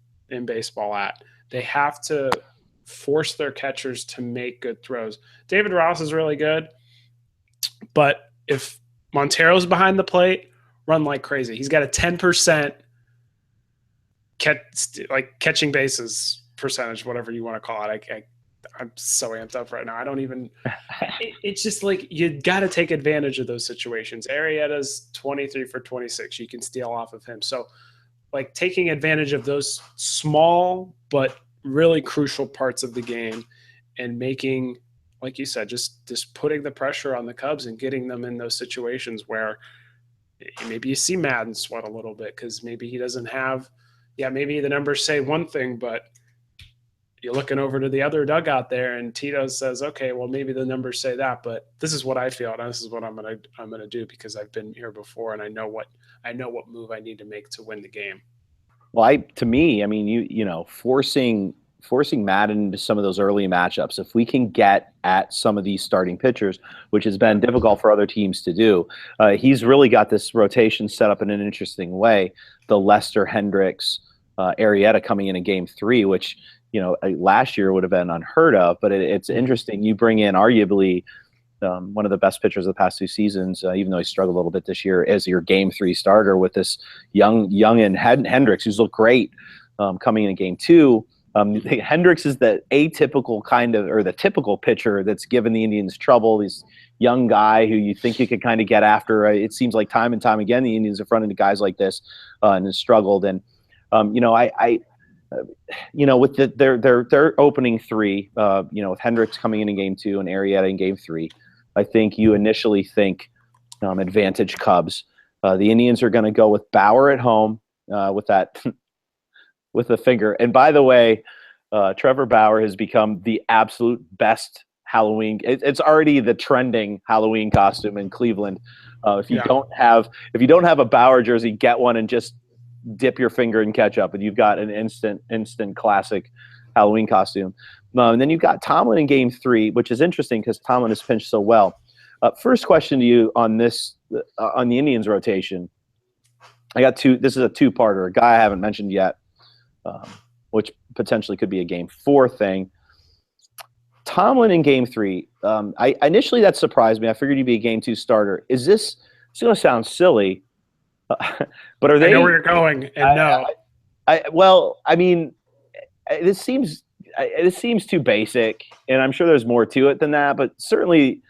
baseball at. They have to force their catchers to make good throws. David Ross is really good, but if Montero's behind the plate, run like crazy. He's got a 10% catching bases percentage, whatever you want to call it. I'm so amped up right now. I don't even it's just like you got to take advantage of those situations. Arrieta's 23 for 26. You can steal off of him. So like taking advantage of those small but really crucial parts of the game and making, like you said, just putting the pressure on the Cubs and getting them in those situations where maybe you see Madden sweat a little bit because maybe he doesn't have, maybe the numbers say one thing, but you're looking over to the other dugout there and Tito says, okay, well, maybe the numbers say that, but this is what I feel. And this is what I'm going to do because I've been here before. And I know what move I need to make to win the game. Well, forcing Madden into some of those early matchups, if we can get at some of these starting pitchers, which has been difficult for other teams to do, he's really got this rotation set up in an interesting way. The Lester, Hendricks, Arrieta coming in game 3, which, last year would have been unheard of, but it's interesting. You bring in arguably one of the best pitchers of the past 2 seasons, even though he struggled a little bit this year, as your game 3 starter with this young Hendricks, who's looked great coming in game 2. Hendricks is the atypical kind of, or the typical pitcher that's given the Indians trouble. He's young guy who you think you could kind of get after. It seems like time and time again the Indians have run into guys like this and have struggled. And with their opening 3, with Hendricks coming in game 2 and Arrieta in game 3, I think you initially think advantage Cubs. The Indians are going to go with Bauer at home with that. With the finger. And by the way, Trevor Bauer has become the absolute best Halloween. It's already the trending Halloween costume in Cleveland. If you don't have a Bauer jersey, get one and just dip your finger in ketchup, and you've got an instant classic Halloween costume. And then you've got Tomlin in game 3, which is interesting because Tomlin has pitched so well. First question to you on this on the Indians rotation. I got 2. This is a 2-parter. A guy I haven't mentioned yet. Which potentially could be a game 4 thing. Tomlin in game 3. I initially that surprised me. I figured he'd be a game 2 starter. Is this? It's going to sound silly, but are they? I know where you're going, and no. This seems too basic, and I'm sure there's more to it than that. But certainly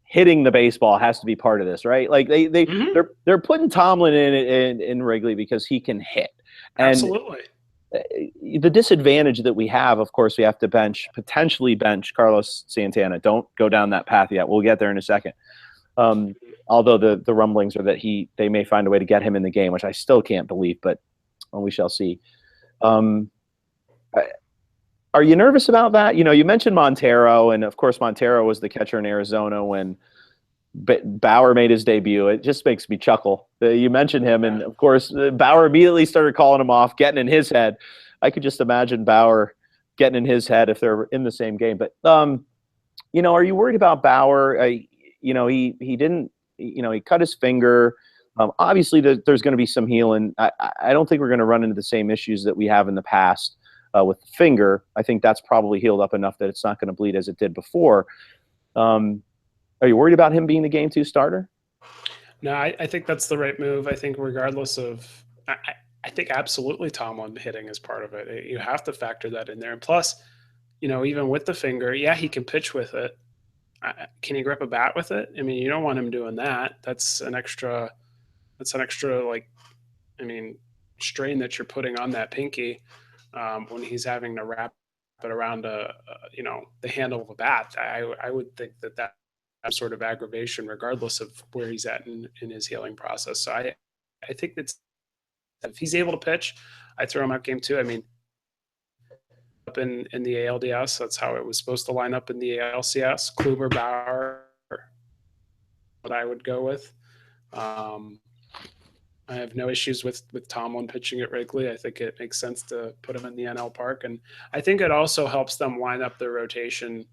hitting the baseball has to be part of this, right? Like they're putting Tomlin in Wrigley because he can hit. And absolutely. The disadvantage that we have, of course, we have to potentially bench Carlos Santana. Don't go down that path yet. We'll get there in a second. Although the rumblings are that they may find a way to get him in the game, which I still can't believe, but we shall see. Are you nervous about that? You mentioned Montero, and of course Montero was the catcher in Arizona when Bauer made his debut. It just makes me chuckle. You mentioned him, and of course Bauer immediately started calling him off, getting in his head. I could just imagine Bauer getting in his head if they're in the same game. But are you worried about Bauer? He didn't. He cut his finger. Obviously, there's going to be some healing. I don't think we're going to run into the same issues that we have in the past with the finger. I think that's probably healed up enough that it's not going to bleed as it did before. Are you worried about him being the game 2 starter? No, I think that's the right move. I think regardless of – I think absolutely Tomlin hitting is part of it. You have to factor that in there. And plus, even with the finger, yeah, he can pitch with it. Can he grip a bat with it? I mean, you don't want him doing that. That's an extra strain that you're putting on that pinky when he's having to wrap it around the handle of a bat. I would think that sort of aggravation, regardless of where he's at in his healing process. So I think that if he's able to pitch, I throw him out game 2. I mean, up in the ALDS, that's how it was supposed to line up in the ALCS. Kluber, Bauer, what I would go with. I have no issues with Tomlin pitching at Wrigley. I think it makes sense to put him in the NL Park, and I think it also helps them line up their rotation.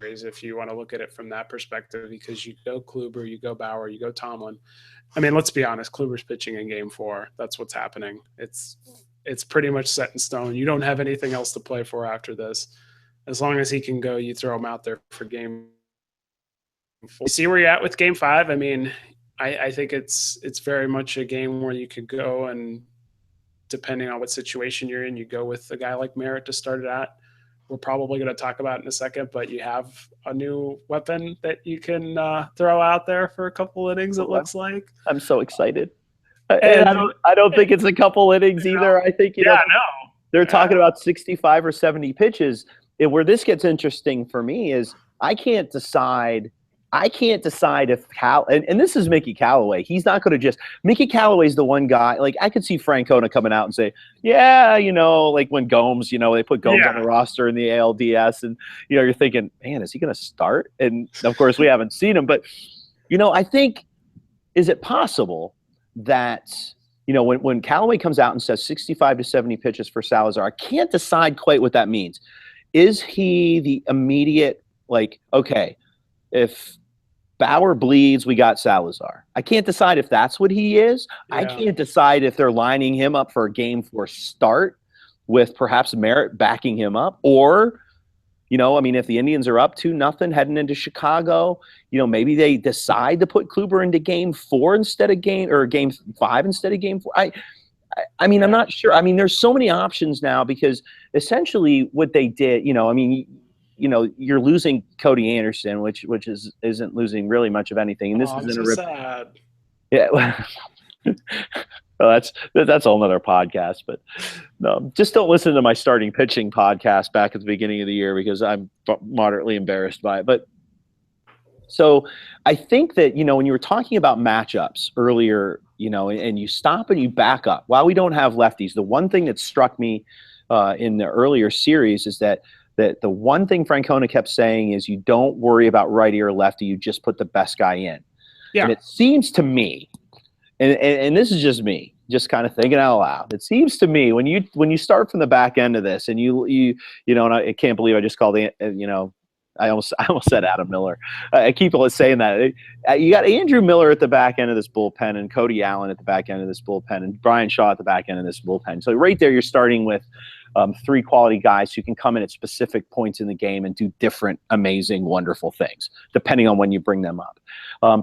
If you want to look at it from that perspective, because you go Kluber, you go Bauer, you go Tomlin. I mean, let's be honest, Kluber's pitching in game 4. That's what's happening. It's pretty much set in stone. You don't have anything else to play for after this. As long as he can go, you throw him out there for game 4. See where you're at with game 5. I mean, I think it's very much a game where you could go, and depending on what situation you're in, you go with a guy like Merritt to start it at. We're probably going to talk about in a second, but you have a new weapon that you can throw out there for a couple innings. It looks like. I'm so excited, and I don't think it's a couple innings either. I think they're talking about 65 or 70 pitches. And where this gets interesting for me is I can't decide if and this is Mickey Callaway. He's not going to just – Mickey Callaway's the one guy – like I could see Francona coming out and say, yeah, like when Gomes, they put Gomes on the roster in the ALDS and, you're thinking, man, is he going to start? And, of course, we haven't seen him. But, I think – is it possible that – when Callaway comes out and says 65 to 70 pitches for Salazar, I can't decide quite what that means. Is he the immediate okay, if – Bauer bleeds, we got Salazar. I can't decide if that's what he is. Yeah. I can't decide if they're lining him up for a game 4 start with perhaps Merritt backing him up, or, if the Indians are up 2-0 heading into Chicago, maybe they decide to put Kluber into game 4 instead of game 5 instead of game 4. I mean, I'm not sure. I mean, there's so many options now because essentially what they did, I mean, you're losing Cody Anderson, which isn't losing really much of anything. And this I'm isn't so a rip. sad. Yeah. Well, that's a whole nother podcast, but no, just don't listen to my starting pitching podcast back at the beginning of the year because I'm moderately embarrassed by it. But so I think that, when you were talking about matchups earlier, and you stop and you back up. While we don't have lefties, the one thing that struck me in the earlier series is that the one thing Francona kept saying is you don't worry about righty or lefty, you just put the best guy in. Yeah. And it seems to me, and this is just me, just kind of thinking out loud. It seems to me when you start from the back end of this, and and I can't believe I just called I almost said Adam Miller. I keep saying that. You got Andrew Miller at the back end of this bullpen, and Cody Allen at the back end of this bullpen, and Brian Shaw at the back end of this bullpen. So right there, you're starting with 3 quality guys who can come in at specific points in the game and do different, amazing, wonderful things, depending on when you bring them up.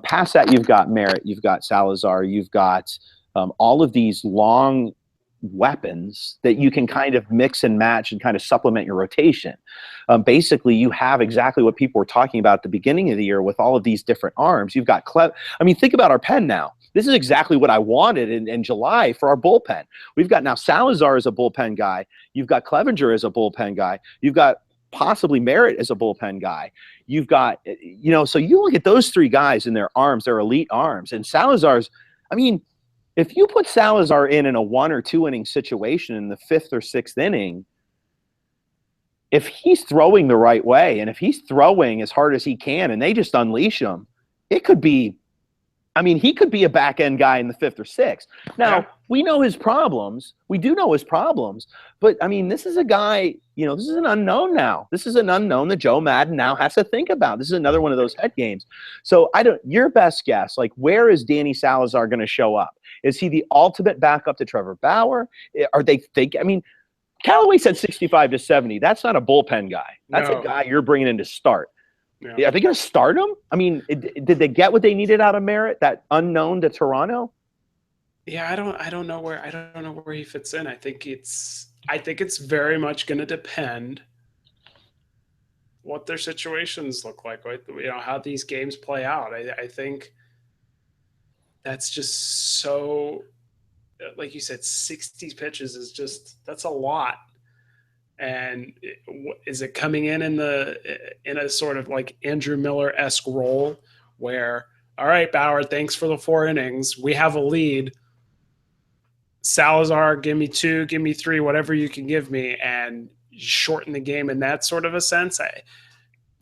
Past that, you've got Merritt, you've got Salazar, you've got all of these long weapons that you can kind of mix and match and kind of supplement your rotation. Basically, you have exactly what people were talking about at the beginning of the year with all of these different arms. You've got I mean, think about our pen now. This is exactly what I wanted in July for our bullpen. We've got now Salazar as a bullpen guy. You've got Clevenger as a bullpen guy. You've got possibly Merritt as a bullpen guy. You've got, so you look at those 3 guys in their arms, their elite arms, and Salazar's, I mean, if you put Salazar in a 1 or 2 inning situation in the 5th or 6th inning, if he's throwing the right way and if he's throwing as hard as he can and they just unleash him, it could be, I mean, he could be a back end guy in the 5th or 6th. Now, we know his problems. We do know his problems. But, I mean, this is a guy, this is an unknown now. This is an unknown that Joe Madden now has to think about. This is another one of those head games. So, your best guess, like, where is Danny Salazar going to show up? Is he the ultimate backup to Trevor Bauer? Are they I mean, Callaway said 65 to 70. That's not a bullpen guy. That's a guy you're bringing in to start. Yeah. Are they going to start him? I mean, did they get what they needed out of Merritt, that unknown to Toronto? Yeah, I don't know where he fits in. I think it's very much going to depend what their situations look like, right? How these games play out. I think that's just so, like you said, 60 pitches is that's a lot. And is it coming in a sort of like Andrew Miller-esque role where, all right, Bauer, thanks for the 4 innings. We have a lead. Salazar, give me 2, give me 3, whatever you can give me, and shorten the game in that sort of a sense.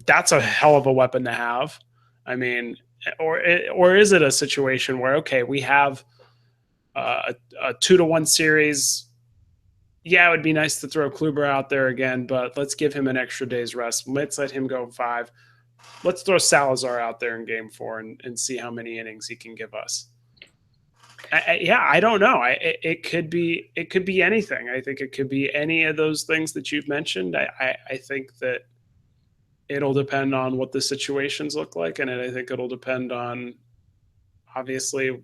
That's a hell of a weapon to have. I mean, or is it a situation where, okay, we have a 2-1 series? Yeah, it would be nice to throw Kluber out there again, but let's give him an extra day's rest. Let's let him go 5. Let's throw Salazar out there in game 4 and see how many innings he can give us. I don't know. It could be anything. I think it could be any of those things that you've mentioned. I think that it'll depend on what the situations look like, and I think it'll depend on, obviously,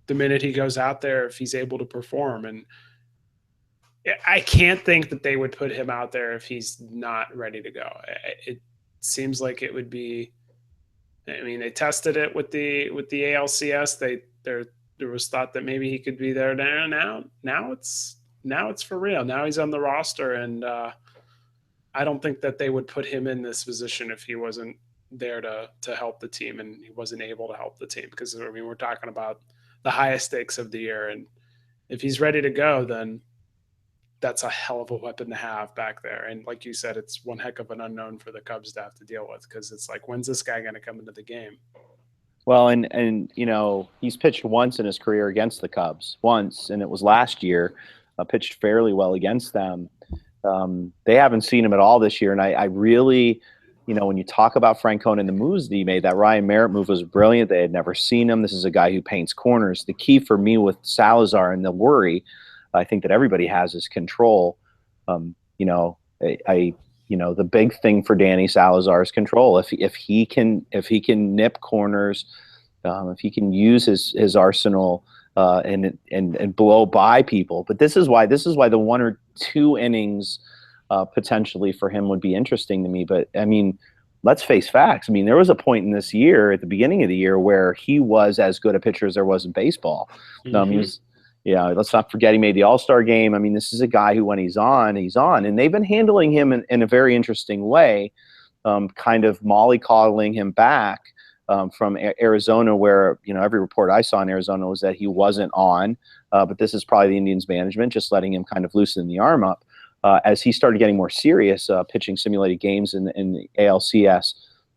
the minute he goes out there, if he's able to perform. And I can't think that they would put him out there if he's not ready to go. It seems like it would be. I mean, they tested it with the ALCS. There was thought that maybe he could be there now. Now it's for real. Now he's on the roster, and I don't think that they would put him in this position if he wasn't there to help the team and he wasn't able to help the team. Because, I mean, we're talking about the highest stakes of the year, and if he's ready to go, then that's a hell of a weapon to have back there. And like you said, it's one heck of an unknown for the Cubs to have to deal with, because it's like, when's this guy going to come into the game? Well, and he's pitched once in his career against the Cubs, once, and it was last year. Pitched fairly well against them. They haven't seen him at all this year, and I really, when you talk about Francona and the moves that he made, that Ryan Merritt move was brilliant. They had never seen him. This is a guy who paints corners. The key for me with Salazar and the worry, I think that everybody has, is control. The big thing for Danny Salazar is control. If he can nip corners, if he can use his arsenal and blow by people. But this is why the 1 or 2 innings potentially for him would be interesting to me. But I mean, let's face facts. I mean, there was a point in this year, at the beginning of the year, where he was as good a pitcher as there was in baseball. Let's not forget he made the All-Star game. I mean, this is a guy who, when he's on, and they've been handling him in a very interesting way, kind of mollycoddling him back from Arizona, where, every report I saw in Arizona was that he wasn't on, but this is probably the Indians management just letting him kind of loosen the arm up. As he started getting more serious, pitching simulated games in the ALCS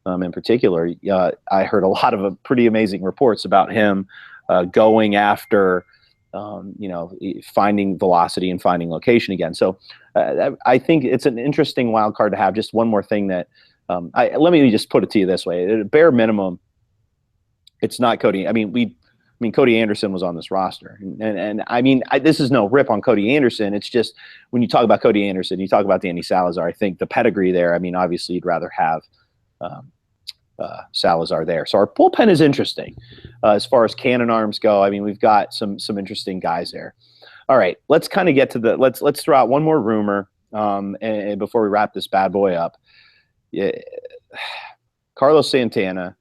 in particular, I heard a lot of pretty amazing reports about him going after, finding velocity and finding location again. So I think it's an interesting wild card to have. Just one more thing that let me just put it to you this way: at a bare minimum, it's not Cody. I mean, Cody Anderson was on this roster, and I mean, this is no rip on Cody Anderson. It's just when you talk about Cody Anderson, you talk about Danny Salazar. I think the pedigree there. I mean, obviously, you'd rather have Salazar there. So our bullpen is interesting as far as cannon arms go. I mean, we've got some interesting guys there. All right, let's kind of get to the let's throw out one more rumor, and before we wrap this bad boy up, Carlos Santana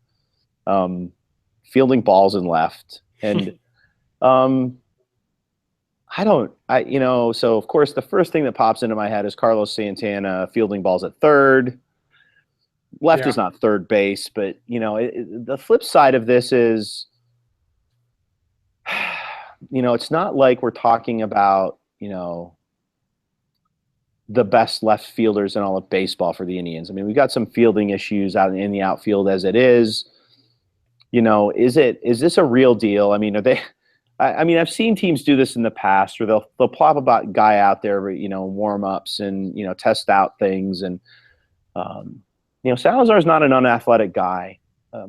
fielding balls in left. And so of course the first thing that pops into my head is Carlos Santana fielding balls at third. Left is not third base, but the flip side of this is, it's not like we're talking about, the best left fielders in all of baseball for the Indians. I mean, we've got some fielding issues out in the outfield as it is. Is this a real deal? I mean, I've seen teams do this in the past where they'll plop a guy out there, warm ups and, test out things. And, Salazar's not an unathletic guy,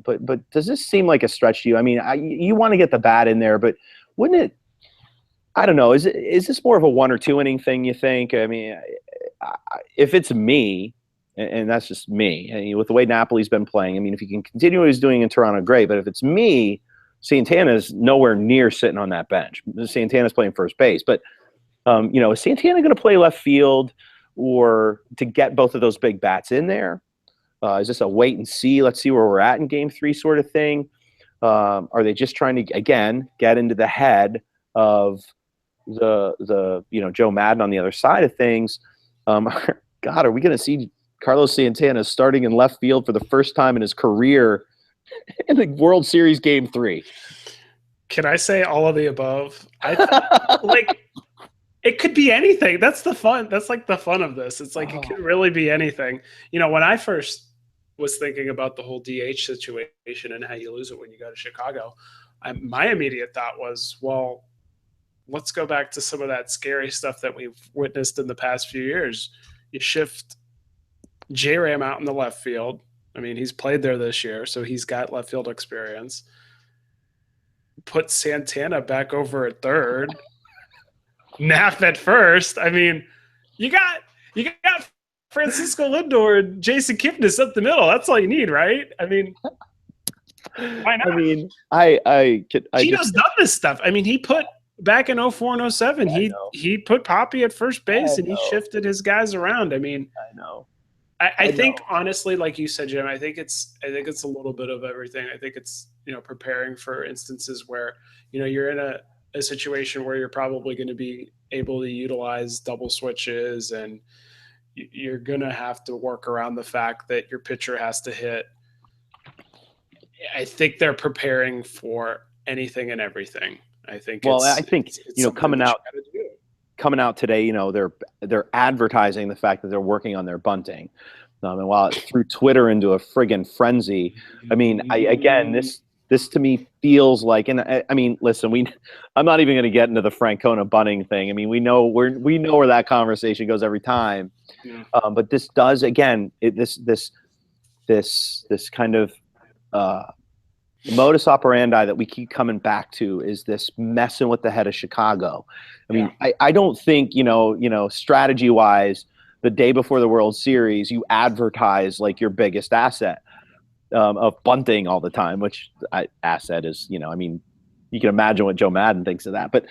but does this seem like a stretch to you? I mean, you want to get the bat in there, but wouldn't it, I don't know, is this more of a 1 or 2 inning thing, you think? I mean, if it's me, and that's just me, with the way Napoli's been playing, I mean, if he can continue what he's doing in Toronto, great. But if it's me, Santana's nowhere near sitting on that bench. Santana's playing first base. But, is Santana going to play left field or to get both of those big bats in there? Is this a wait and see? Let's see where we're at in game 3 sort of thing? Are they just trying to, again, get into the head of the Joe Madden on the other side of things? God, are we going to see Carlos Santana starting in left field for the first time in his career in the World Series Game 3? Can I say all of the above? It could be anything. That's the fun. That's like the fun of this. It's like it could really be anything. When I first was thinking about the whole DH situation and how you lose it when you go to Chicago, my immediate thought was, well, let's go back to some of that scary stuff that we've witnessed in the past few years. You shift J-Ram out in the left field. I mean, he's played there this year, so he's got left field experience. Put Santana back over at third. Knapp at first. I mean, you got Francisco Lindor and Jason Kipnis up the middle. That's all you need, right? I mean, why not? I mean, Gino's done this stuff. I mean, he put back in 04 and 07, he put Poppy at first base and he shifted his guys around. I mean, I know. I think honestly, like you said, Jim, I think it's a little bit of everything. I think it's, preparing for instances where, you're in a situation where you're probably going to be able to utilize double switches and you're going to have to work around the fact that your pitcher has to hit. I think they're preparing for anything and everything. I think. Well, I think coming out today, they're advertising the fact that they're working on their bunting, and while it threw Twitter into a friggin' frenzy, I mean, this to me feels like, and I mean, listen, I'm not even going to get into the Francona bunting thing. I mean, we know where that conversation goes every time, but this does again, this kind of modus operandi that we keep coming back to is this messing with the head of Chicago. I mean, I don't think, strategy wise, the day before the World Series, you advertise like your biggest asset of bunting all the time, which asset is, you can imagine what Joe Madden thinks of that. But,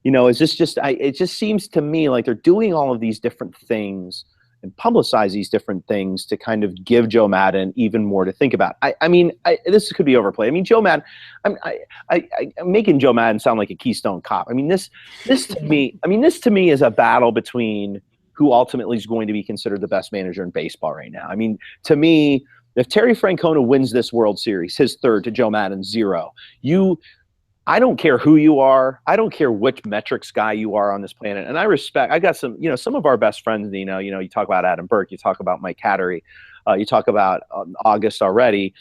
it's it just seems to me like they're doing all of these different things and publicize these different things to kind of give Joe Madden even more to think about. This could be overplayed. I mean, Joe Madden, I'm making Joe Madden sound like a Keystone Cop. This to me is a battle between who ultimately is going to be considered the best manager in baseball right now. To me, if Terry Francona wins this World Series, his third to Joe Madden's 0, I don't care who you are. I don't care which metrics guy you are on this planet. And I got some of our best friends, you talk about Adam Burke, you talk about Mike Cattery, you talk about August already.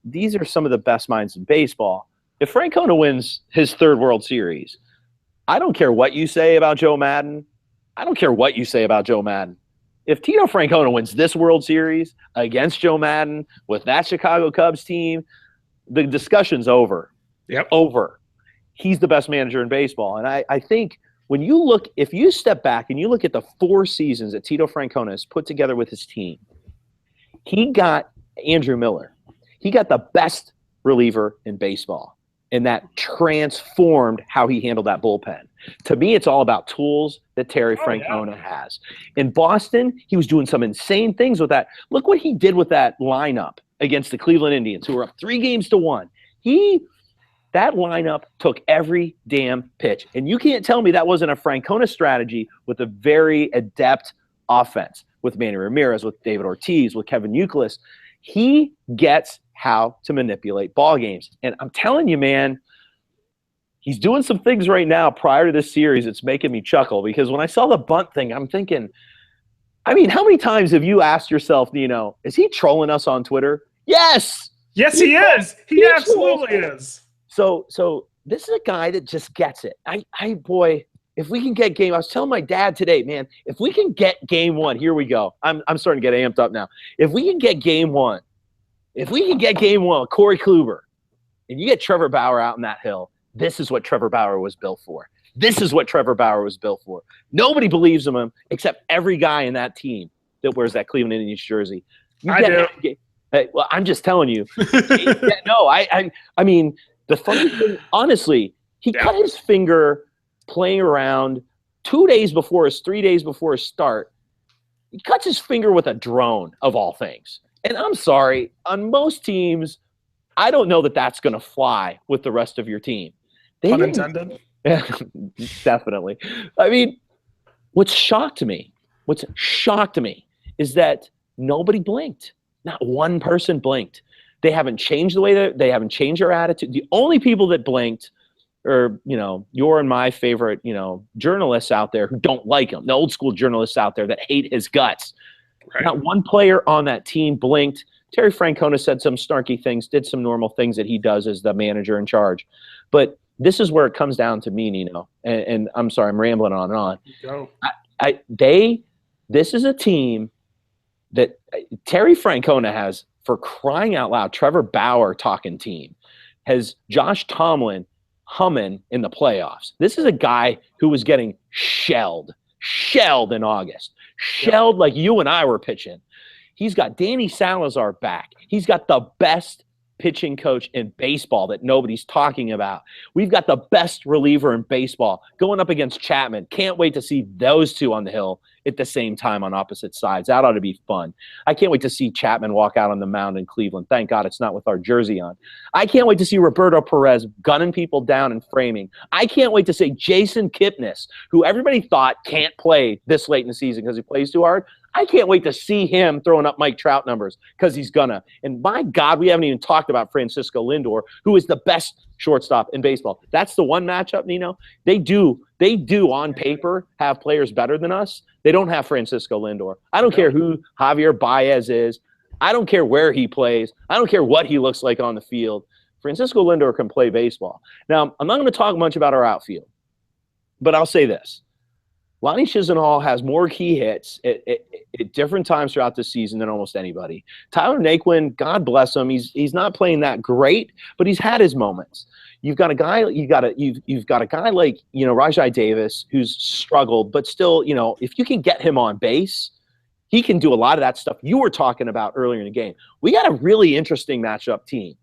These are some of the best minds in baseball. If Francona wins his third World Series, I don't care what you say about Joe Madden. I don't care what you say about Joe Madden. If Tito Francona wins this World Series against Joe Madden with that Chicago Cubs team, the discussion's over. Yep. Over. He's the best manager in baseball. And I think if you step back and you look at the 4 seasons that Tito Francona has put together with his team, he got Andrew Miller. He got the best reliever in baseball. And that transformed how he handled that bullpen. To me, it's all about tools that Terry Francona has. In Boston, he was doing some insane things with that. Look what he did with that lineup against the Cleveland Indians, who were up 3-1. That lineup took every damn pitch. And you can't tell me that wasn't a Francona strategy with a very adept offense with Manny Ramirez, with David Ortiz, with Kevin Youkilis. He gets how to manipulate ball games. And I'm telling you, man, he's doing some things right now prior to this series. It's making me chuckle because when I saw the bunt thing, I'm thinking, how many times have you asked yourself, is he trolling us on Twitter? Yes. Yes, he is. He absolutely is. So this is a guy that just gets it. Boy, if we can get game, I was telling my dad today, man, if we can get game 1, here we go. I'm starting to get amped up now. If we can get game 1, Corey Kluber, and you get Trevor Bauer out in that hill, this is what Trevor Bauer was built for. Nobody believes in him except every guy in that team that wears that Cleveland Indians jersey. Well, I'm just telling you. The funny thing, honestly, he cut his finger playing around 3 days before his start. He cuts his finger with a drone, of all things. And I'm sorry, on most teams, I don't know that that's going to fly with the rest of your team. Pun intended? Definitely. What shocked me is that nobody blinked. Not one person blinked. They haven't changed they haven't changed their attitude. The only people that blinked are, your and my favorite, journalists out there who don't like him, the old school journalists out there that hate his guts. Right. Not one player on that team blinked. Terry Francona said some snarky things, did some normal things that he does as the manager in charge. But this is where it comes down to me, Nino. And I'm sorry, I'm rambling on and on. Go. This is a team that Terry Francona has, for crying out loud, Trevor Bauer talking team, has Josh Tomlin humming in the playoffs. This is a guy who was getting shelled in August, shelled like you and I were pitching. He's got Danny Salazar back. He's got the best pitching coach in baseball that nobody's talking about. We've got the best reliever in baseball going up against Chapman. Can't wait to see those two on the hill at the same time on opposite sides. That ought to be fun. I can't wait to see Chapman walk out on the mound in Cleveland. Thank God it's not with our jersey on. I can't wait to see Roberto Perez gunning people down and framing. I can't wait to see Jason Kipnis, who everybody thought can't play this late in the season because he plays too hard. I can't wait to see him throwing up Mike Trout numbers because he's gonna. And my God, we haven't even talked about Francisco Lindor, who is the best shortstop in baseball. That's the one matchup, Nino. They do on paper have players better than us. They don't have Francisco Lindor. I don't care who Javier Baez is. I don't care where he plays. I don't care what he looks like on the field. Francisco Lindor can play baseball. Now, I'm not going to talk much about our outfield, but I'll say this. Lonnie Chisenhall has more key hits at different times throughout the season than almost anybody. Tyler Naquin, God bless him, he's not playing that great, but he's had his moments. You've got a guy like Rajai Davis who's struggled, but still, if you can get him on base, he can do a lot of that stuff you were talking about earlier in the game. We got a really interesting matchup team.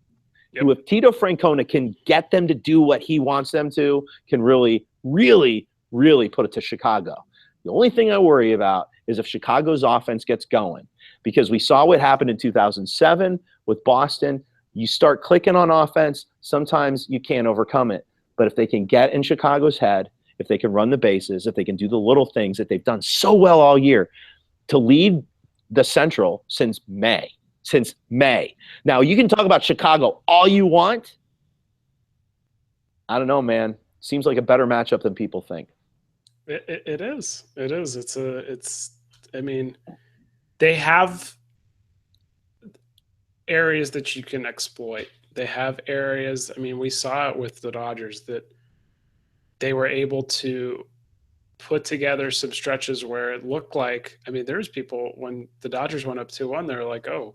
who, if Tito Francona can get them to do what he wants them to, can really, really, really put it to Chicago. The only thing I worry about is if Chicago's offense gets going, because we saw what happened in 2007 with Boston. You start clicking on offense, sometimes you can't overcome it. But if they can get in Chicago's head, if they can run the bases, if they can do the little things that they've done so well all year to lead the Central since May. Now, you can talk about Chicago all you want. I don't know, man. Seems like a better matchup than people think. It is. It is. I mean, they have areas that you can exploit. They have areas. I mean, we saw it with the Dodgers that they were able to put together some stretches where it looked like, I mean, there's people when the Dodgers went up 2-1, they're like, oh,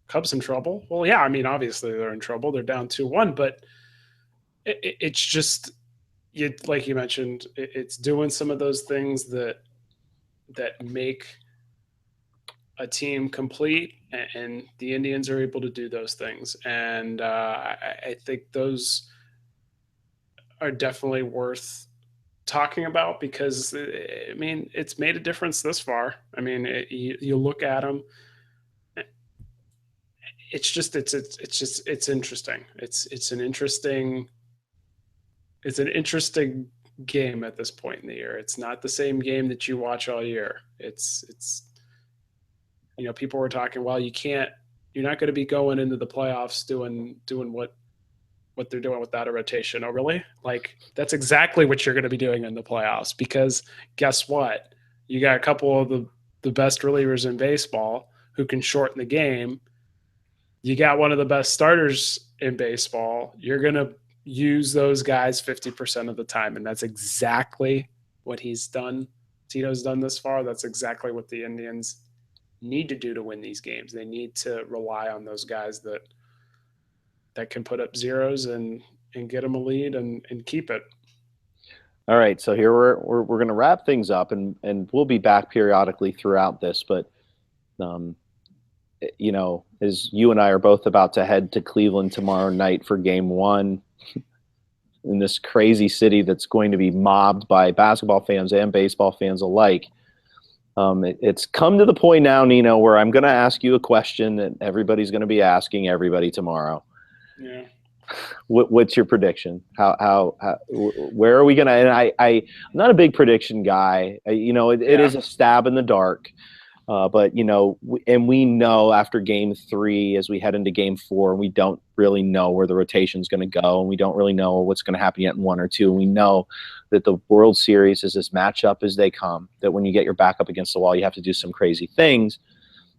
Cubs in trouble. Well, yeah, I mean, obviously they're in trouble. They're down 2-1, but it's just, like you mentioned, it's doing some of those things that make a team complete, and the Indians are able to do those things. And I think those are definitely worth talking about because, I mean, it's made a difference this far. I mean, you look at them, it's interesting. It's an interesting game at this point in the year. It's not the same game that you watch all year. It's people were talking, well, you're not going to be going into the playoffs doing what they're doing without a rotation. Oh, really? Like, that's exactly what you're going to be doing in the playoffs, because guess what? You got a couple of the best relievers in baseball who can shorten the game. You got one of the best starters in baseball. You're going to use those guys 50% of the time. And that's exactly what he's done. Tito's done this far. That's exactly what the Indians need to do to win these games. They need to rely on those guys that can put up zeros and get them a lead and keep it. All right, so here we're going to wrap things up, and we'll be back periodically throughout this. But as you and I are both about to head to Cleveland tomorrow night for Game 1 in this crazy city that's going to be mobbed by basketball fans and baseball fans alike. It's come to the point now, Nino, where I'm going to ask you a question that everybody's going to be asking everybody tomorrow. Yeah. What's your prediction? Where are we going to? And I'm not a big prediction guy. It is a stab in the dark. But we know after Game 3, as we head into Game 4, we don't really know where the rotation is going to go, and we don't really know what's going to happen yet in 1 or 2. And we know that the World Series is as matchup as they come. That when you get your back up against the wall, you have to do some crazy things.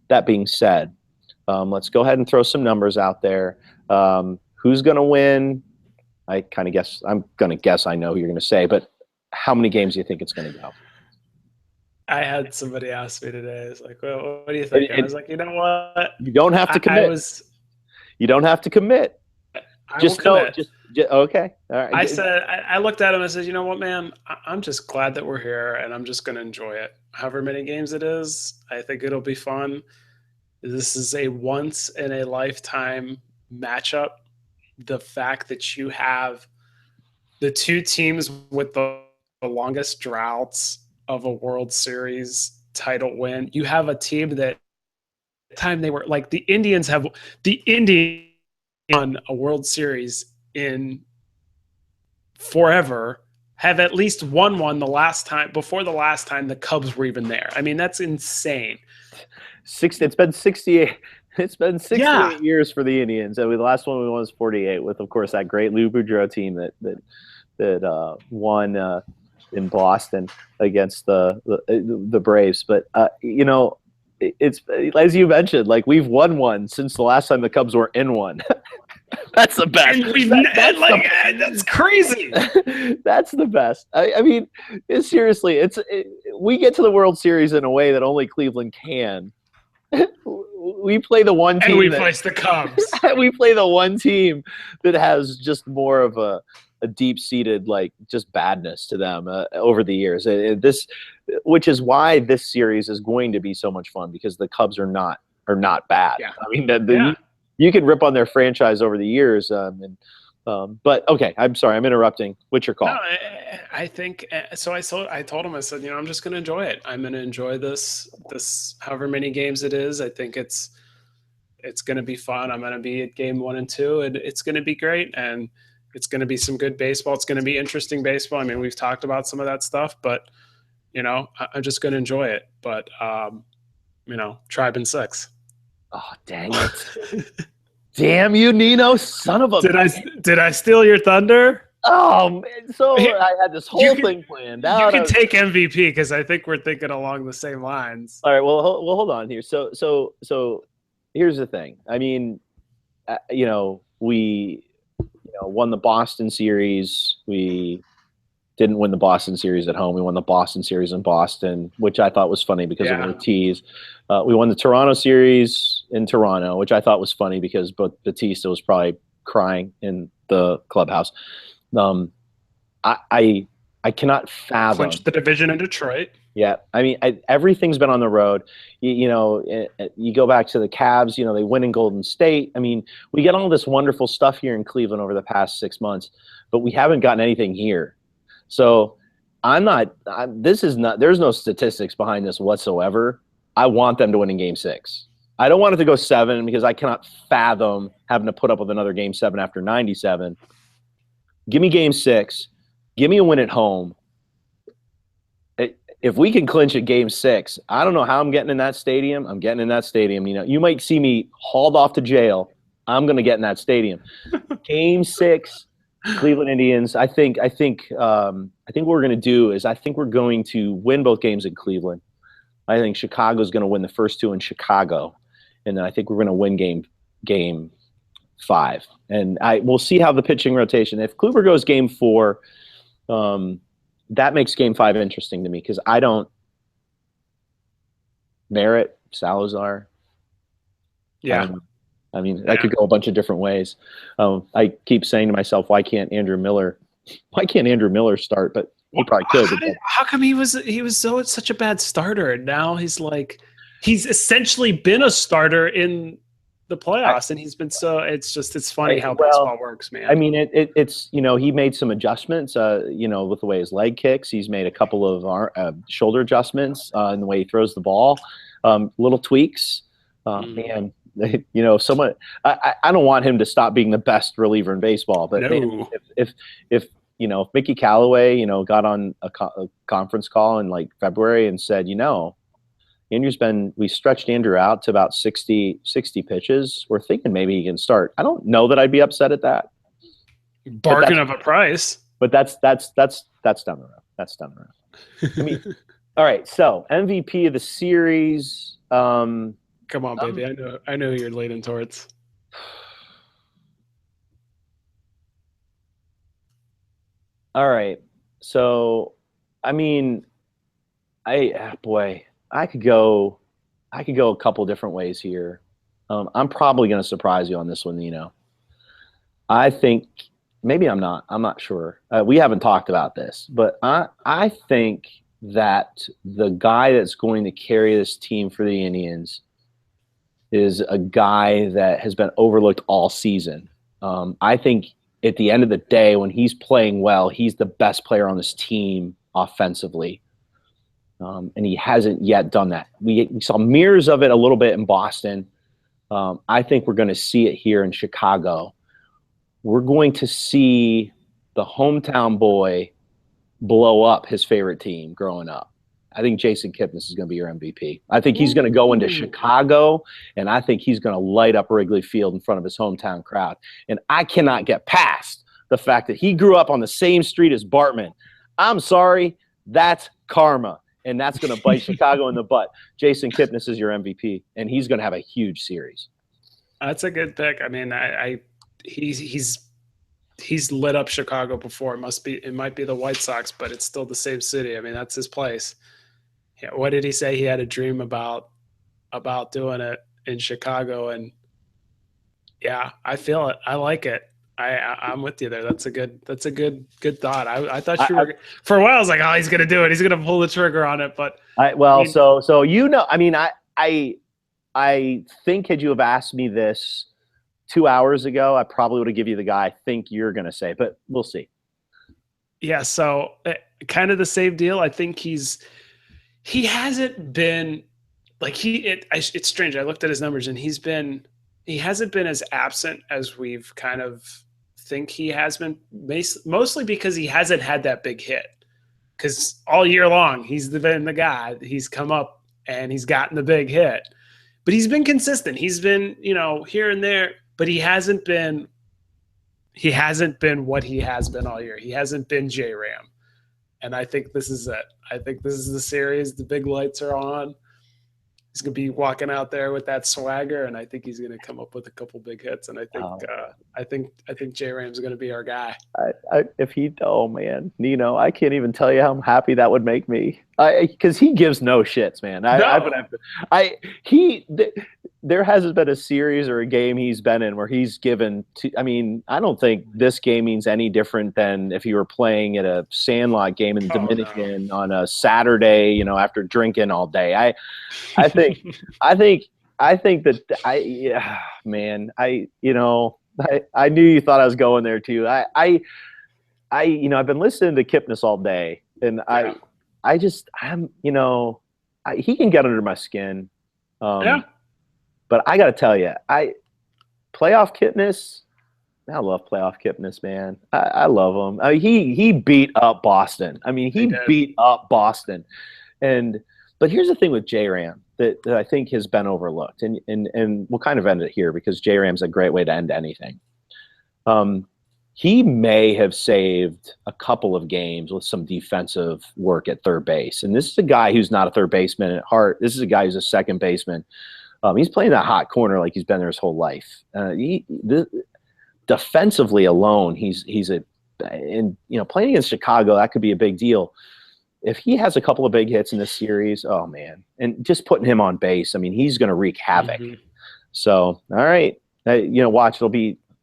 That being said, let's go ahead and throw some numbers out there. Who's going to win? I'm going to guess I know who you're going to say, but how many games do you think it's going to go? I had somebody ask me today. It's like, well, what do you think? I was like, you know what? You don't have to commit. You don't have to commit. Just know. Okay. All right. I said, I looked at him and said, you know what, man? I'm just glad that we're here, and I'm just going to enjoy it. However many games it is, I think it'll be fun. This is a once in a lifetime matchup. The fact that you have the two teams with the longest droughts of a World Series title win. You have a team that time they were like the Indians won a World Series in forever, have at least won one the last time before the last time the Cubs were even there. I mean, that's insane. It's been 68. It's been 68 years for the Indians. And the last one we won was 48 with, of course, that great Lou Boudreau team that won in Boston against the Braves. But it's, as you mentioned, like, we've won one since the last time the Cubs were in one. That's the best. That's crazy. That's the best. I mean, seriously, we get to the World Series in a way that only Cleveland can. We play the one team. And we face the Cubs. We play the one team that has just more of a deep-seated, like, just badness to them over the years. Which is why this series is going to be so much fun, because the Cubs are not bad. Yeah. I mean, you can rip on their franchise over the years. But okay, I'm sorry, I'm interrupting. What's your call? No, I think so. I told him, I said, I'm just going to enjoy it. I'm going to enjoy this however many games it is. I think it's going to be fun. I'm going to be at game 1 and 2, and it's going to be great. And it's going to be some good baseball. It's going to be interesting baseball. I mean, we've talked about some of that stuff, but I'm just going to enjoy it. But Tribe in 6. Oh, dang it. Damn you, Nino, son of a Did I steal your thunder? Oh, man. So I had this whole thing planned out. You can take MVP because I think we're thinking along the same lines. All right. Well, hold on here. So here's the thing. I mean, we won the Boston series. We didn't win the Boston series at home. We won the Boston series in Boston, which I thought was funny because of Ortiz. We won the Toronto series in Toronto, which I thought was funny because Batista was probably crying in the clubhouse. I cannot fathom. Clinched the division in Detroit. Yeah, I mean, everything's been on the road. You go back to the Cavs. They win in Golden State. I mean, we get all this wonderful stuff here in Cleveland over the past 6 months, but we haven't gotten anything here. So there's no statistics behind this whatsoever. I want them to win in Game 6. I don't want it to go 7 because I cannot fathom having to put up with another Game 7 after 97. Give me Game 6. Give me a win at home. If we can clinch at Game 6, I don't know how I'm getting in that stadium. I'm getting in that stadium. You might see me hauled off to jail. I'm going to get in that stadium. Game 6. Cleveland Indians. I think what we're going to do is I think we're going to win both games in Cleveland. I think Chicago's going to win the first 2 in Chicago, and then I think we're going to win game 5. And we'll see how the pitching rotation. If Kluber goes Game 4, that makes Game 5 interesting to me because I don't. Merritt, Salazar. Yeah. I mean, that could go a bunch of different ways. I keep saying to myself, why can't Andrew Miller start? But he probably could. How come he was such a bad starter, and now he's essentially been a starter in the playoffs, and he's been so. It's funny how baseball works, man. I mean, it's he made some adjustments, with the way his leg kicks. He's made a couple of shoulder adjustments in the way he throws the ball, little tweaks. Man. Someone. I don't want him to stop being the best reliever in baseball, but no. if Mickey Callaway, got on a conference call in like February and said, we stretched Andrew out to about 60 pitches. We're thinking maybe he can start. I don't know that I'd be upset at that. Bargain of a price. But that's down the road. That's down the road. I mean, all right. So MVP of the series. Come on, baby. I know who you're leaning towards. All right. So, I mean, I could go a couple different ways here. I'm probably going to surprise you on this one, I think maybe I'm not. I'm not sure. We haven't talked about this, but I think that the guy that's going to carry this team for the Indians is a guy that has been overlooked all season. I think at the end of the day, when he's playing well, he's the best player on this team offensively. And he hasn't yet done that. We saw mirrors of it a little bit in Boston. I think we're going to see it here in Chicago. We're going to see the hometown boy blow up his favorite team growing up. I think Jason Kipnis is going to be your MVP. I think he's going to go into Chicago, and I think he's going to light up Wrigley Field in front of his hometown crowd. And I cannot get past the fact that he grew up on the same street as Bartman. I'm sorry, that's karma, and that's going to bite Chicago in the butt. Jason Kipnis is your MVP, and he's going to have a huge series. That's a good pick. I mean, he's lit up Chicago before. It might be the White Sox, but it's still the same city. I mean, that's his place. Yeah, what did he say? He had a dream about doing it in Chicago, and yeah, I feel it. I like it. I'm with you there. That's a good thought. I thought you were for a while. I was like, oh, he's gonna do it. He's gonna pull the trigger on it. But I think had you have asked me this 2 hours ago, I probably would have given you the guy I think you're going to say, but we'll see. Yeah, so kind of the same deal. I think he hasn't been like it's strange. I looked at his numbers and he hasn't been as absent as we've kind of think he has been, mostly because he hasn't had that big hit. Because all year long, he's been the guy. He's come up and he's gotten the big hit. But he's been consistent. He's been, here and there, but he hasn't been what he has been all year. He hasn't been J-Ram. And I think this is it. I think this is the series. The big lights are on. He's going to be walking out there with that swagger, and I think he's going to come up with a couple big hits. And I think J-Ram's going to be our guy. Oh man, Nino, I can't even tell you how happy that would make me. Because he gives no shits, man. There hasn't been a series or a game he's been in where he's given I don't think this game means any different than if you were playing at a Sandlot game in the Dominican on a Saturday, after drinking all day. I think that I knew you thought I was going there too. I've been listening to Kipnis all day, and he can get under my skin. But I got to tell you, playoff Kipnis, I love playoff Kipnis, man. I love him. He beat up Boston. He beat up Boston. But here's the thing with J-Ram that I think has been overlooked, and we'll kind of end it here because J-Ram's a great way to end anything. He may have saved a couple of games with some defensive work at third base. And this is a guy who's not a third baseman at heart. This is a guy who's a second baseman. He's playing that hot corner like he's been there his whole life. Defensively alone, he's playing against Chicago, that could be a big deal. If he has a couple of big hits in this series, oh man, and just putting him on base, he's going to wreak havoc. Mm-hmm. So, all right, watch.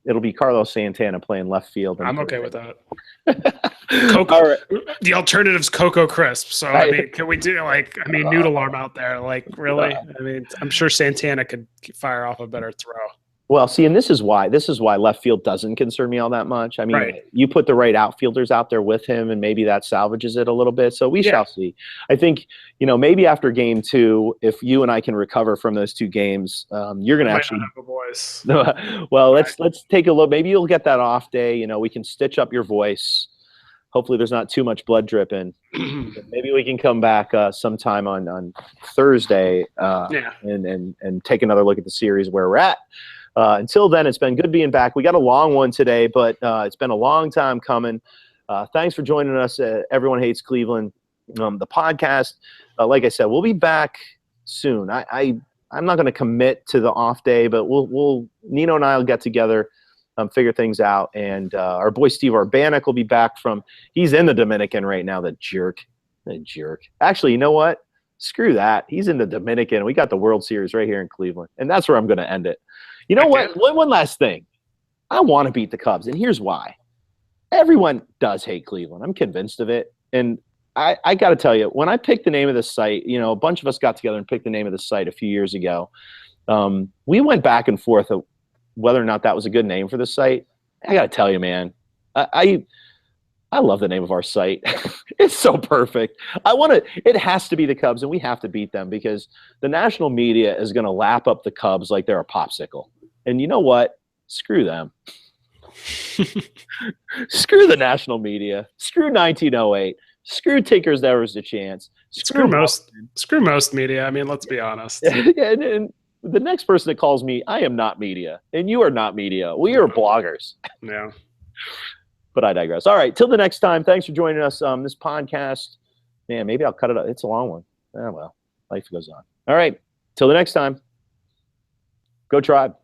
It'll be Carlos Santana playing left field. I'm okay with that. All right. The alternative's Coco Crisp. So can we do noodle arm out there? Like really? I'm sure Santana could fire off a better throw. Well, see, and this is why left field doesn't concern me all that much. Right. You put the right outfielders out there with him, and maybe that salvages it a little bit. So we shall see. I think, maybe after game 2, if you and I can recover from those 2 games, you're going to actually have a voice. Well, let's take a look. Maybe you'll get that off day. We can stitch up your voice. Hopefully there's not too much blood dripping. Maybe we can come back sometime on Thursday and take another look at the series where we're at. Until then, it's been good being back. We got a long one today, but it's been a long time coming. Thanks for joining us. Everyone Hates Cleveland, the podcast. Like I said, we'll be back soon. I'm not going to commit to the off day, but we'll Nino and I will get together, figure things out, and our boy Steve Urbanek will be back he's in the Dominican right now. The jerk. Actually, you know what? Screw that. He's in the Dominican. We got the World Series right here in Cleveland, and that's where I'm going to end it. You know what? One last thing. I want to beat the Cubs, and here's why. Everyone does hate Cleveland. I'm convinced of it. And I got to tell you, when I picked the name of this site, a bunch of us got together and picked the name of the site a few years ago. We went back and forth of whether or not that was a good name for the site. I got to tell you, man, I love the name of our site. It's so perfect. It has to be the Cubs, and we have to beat them because the national media is going to lap up the Cubs like they're a popsicle. And you know what? Screw them. Screw the national media. Screw 1908. Screw Tinker's Never Was a Chance. Screw most media. Let's be honest. and the next person that calls me, I am not media, and you are not media. We are bloggers. Yeah. But I digress. All right. Till the next time. Thanks for joining us. This podcast, man, maybe I'll cut it up. It's a long one. Oh, well, life goes on. All right. Till the next time. Go Tribe.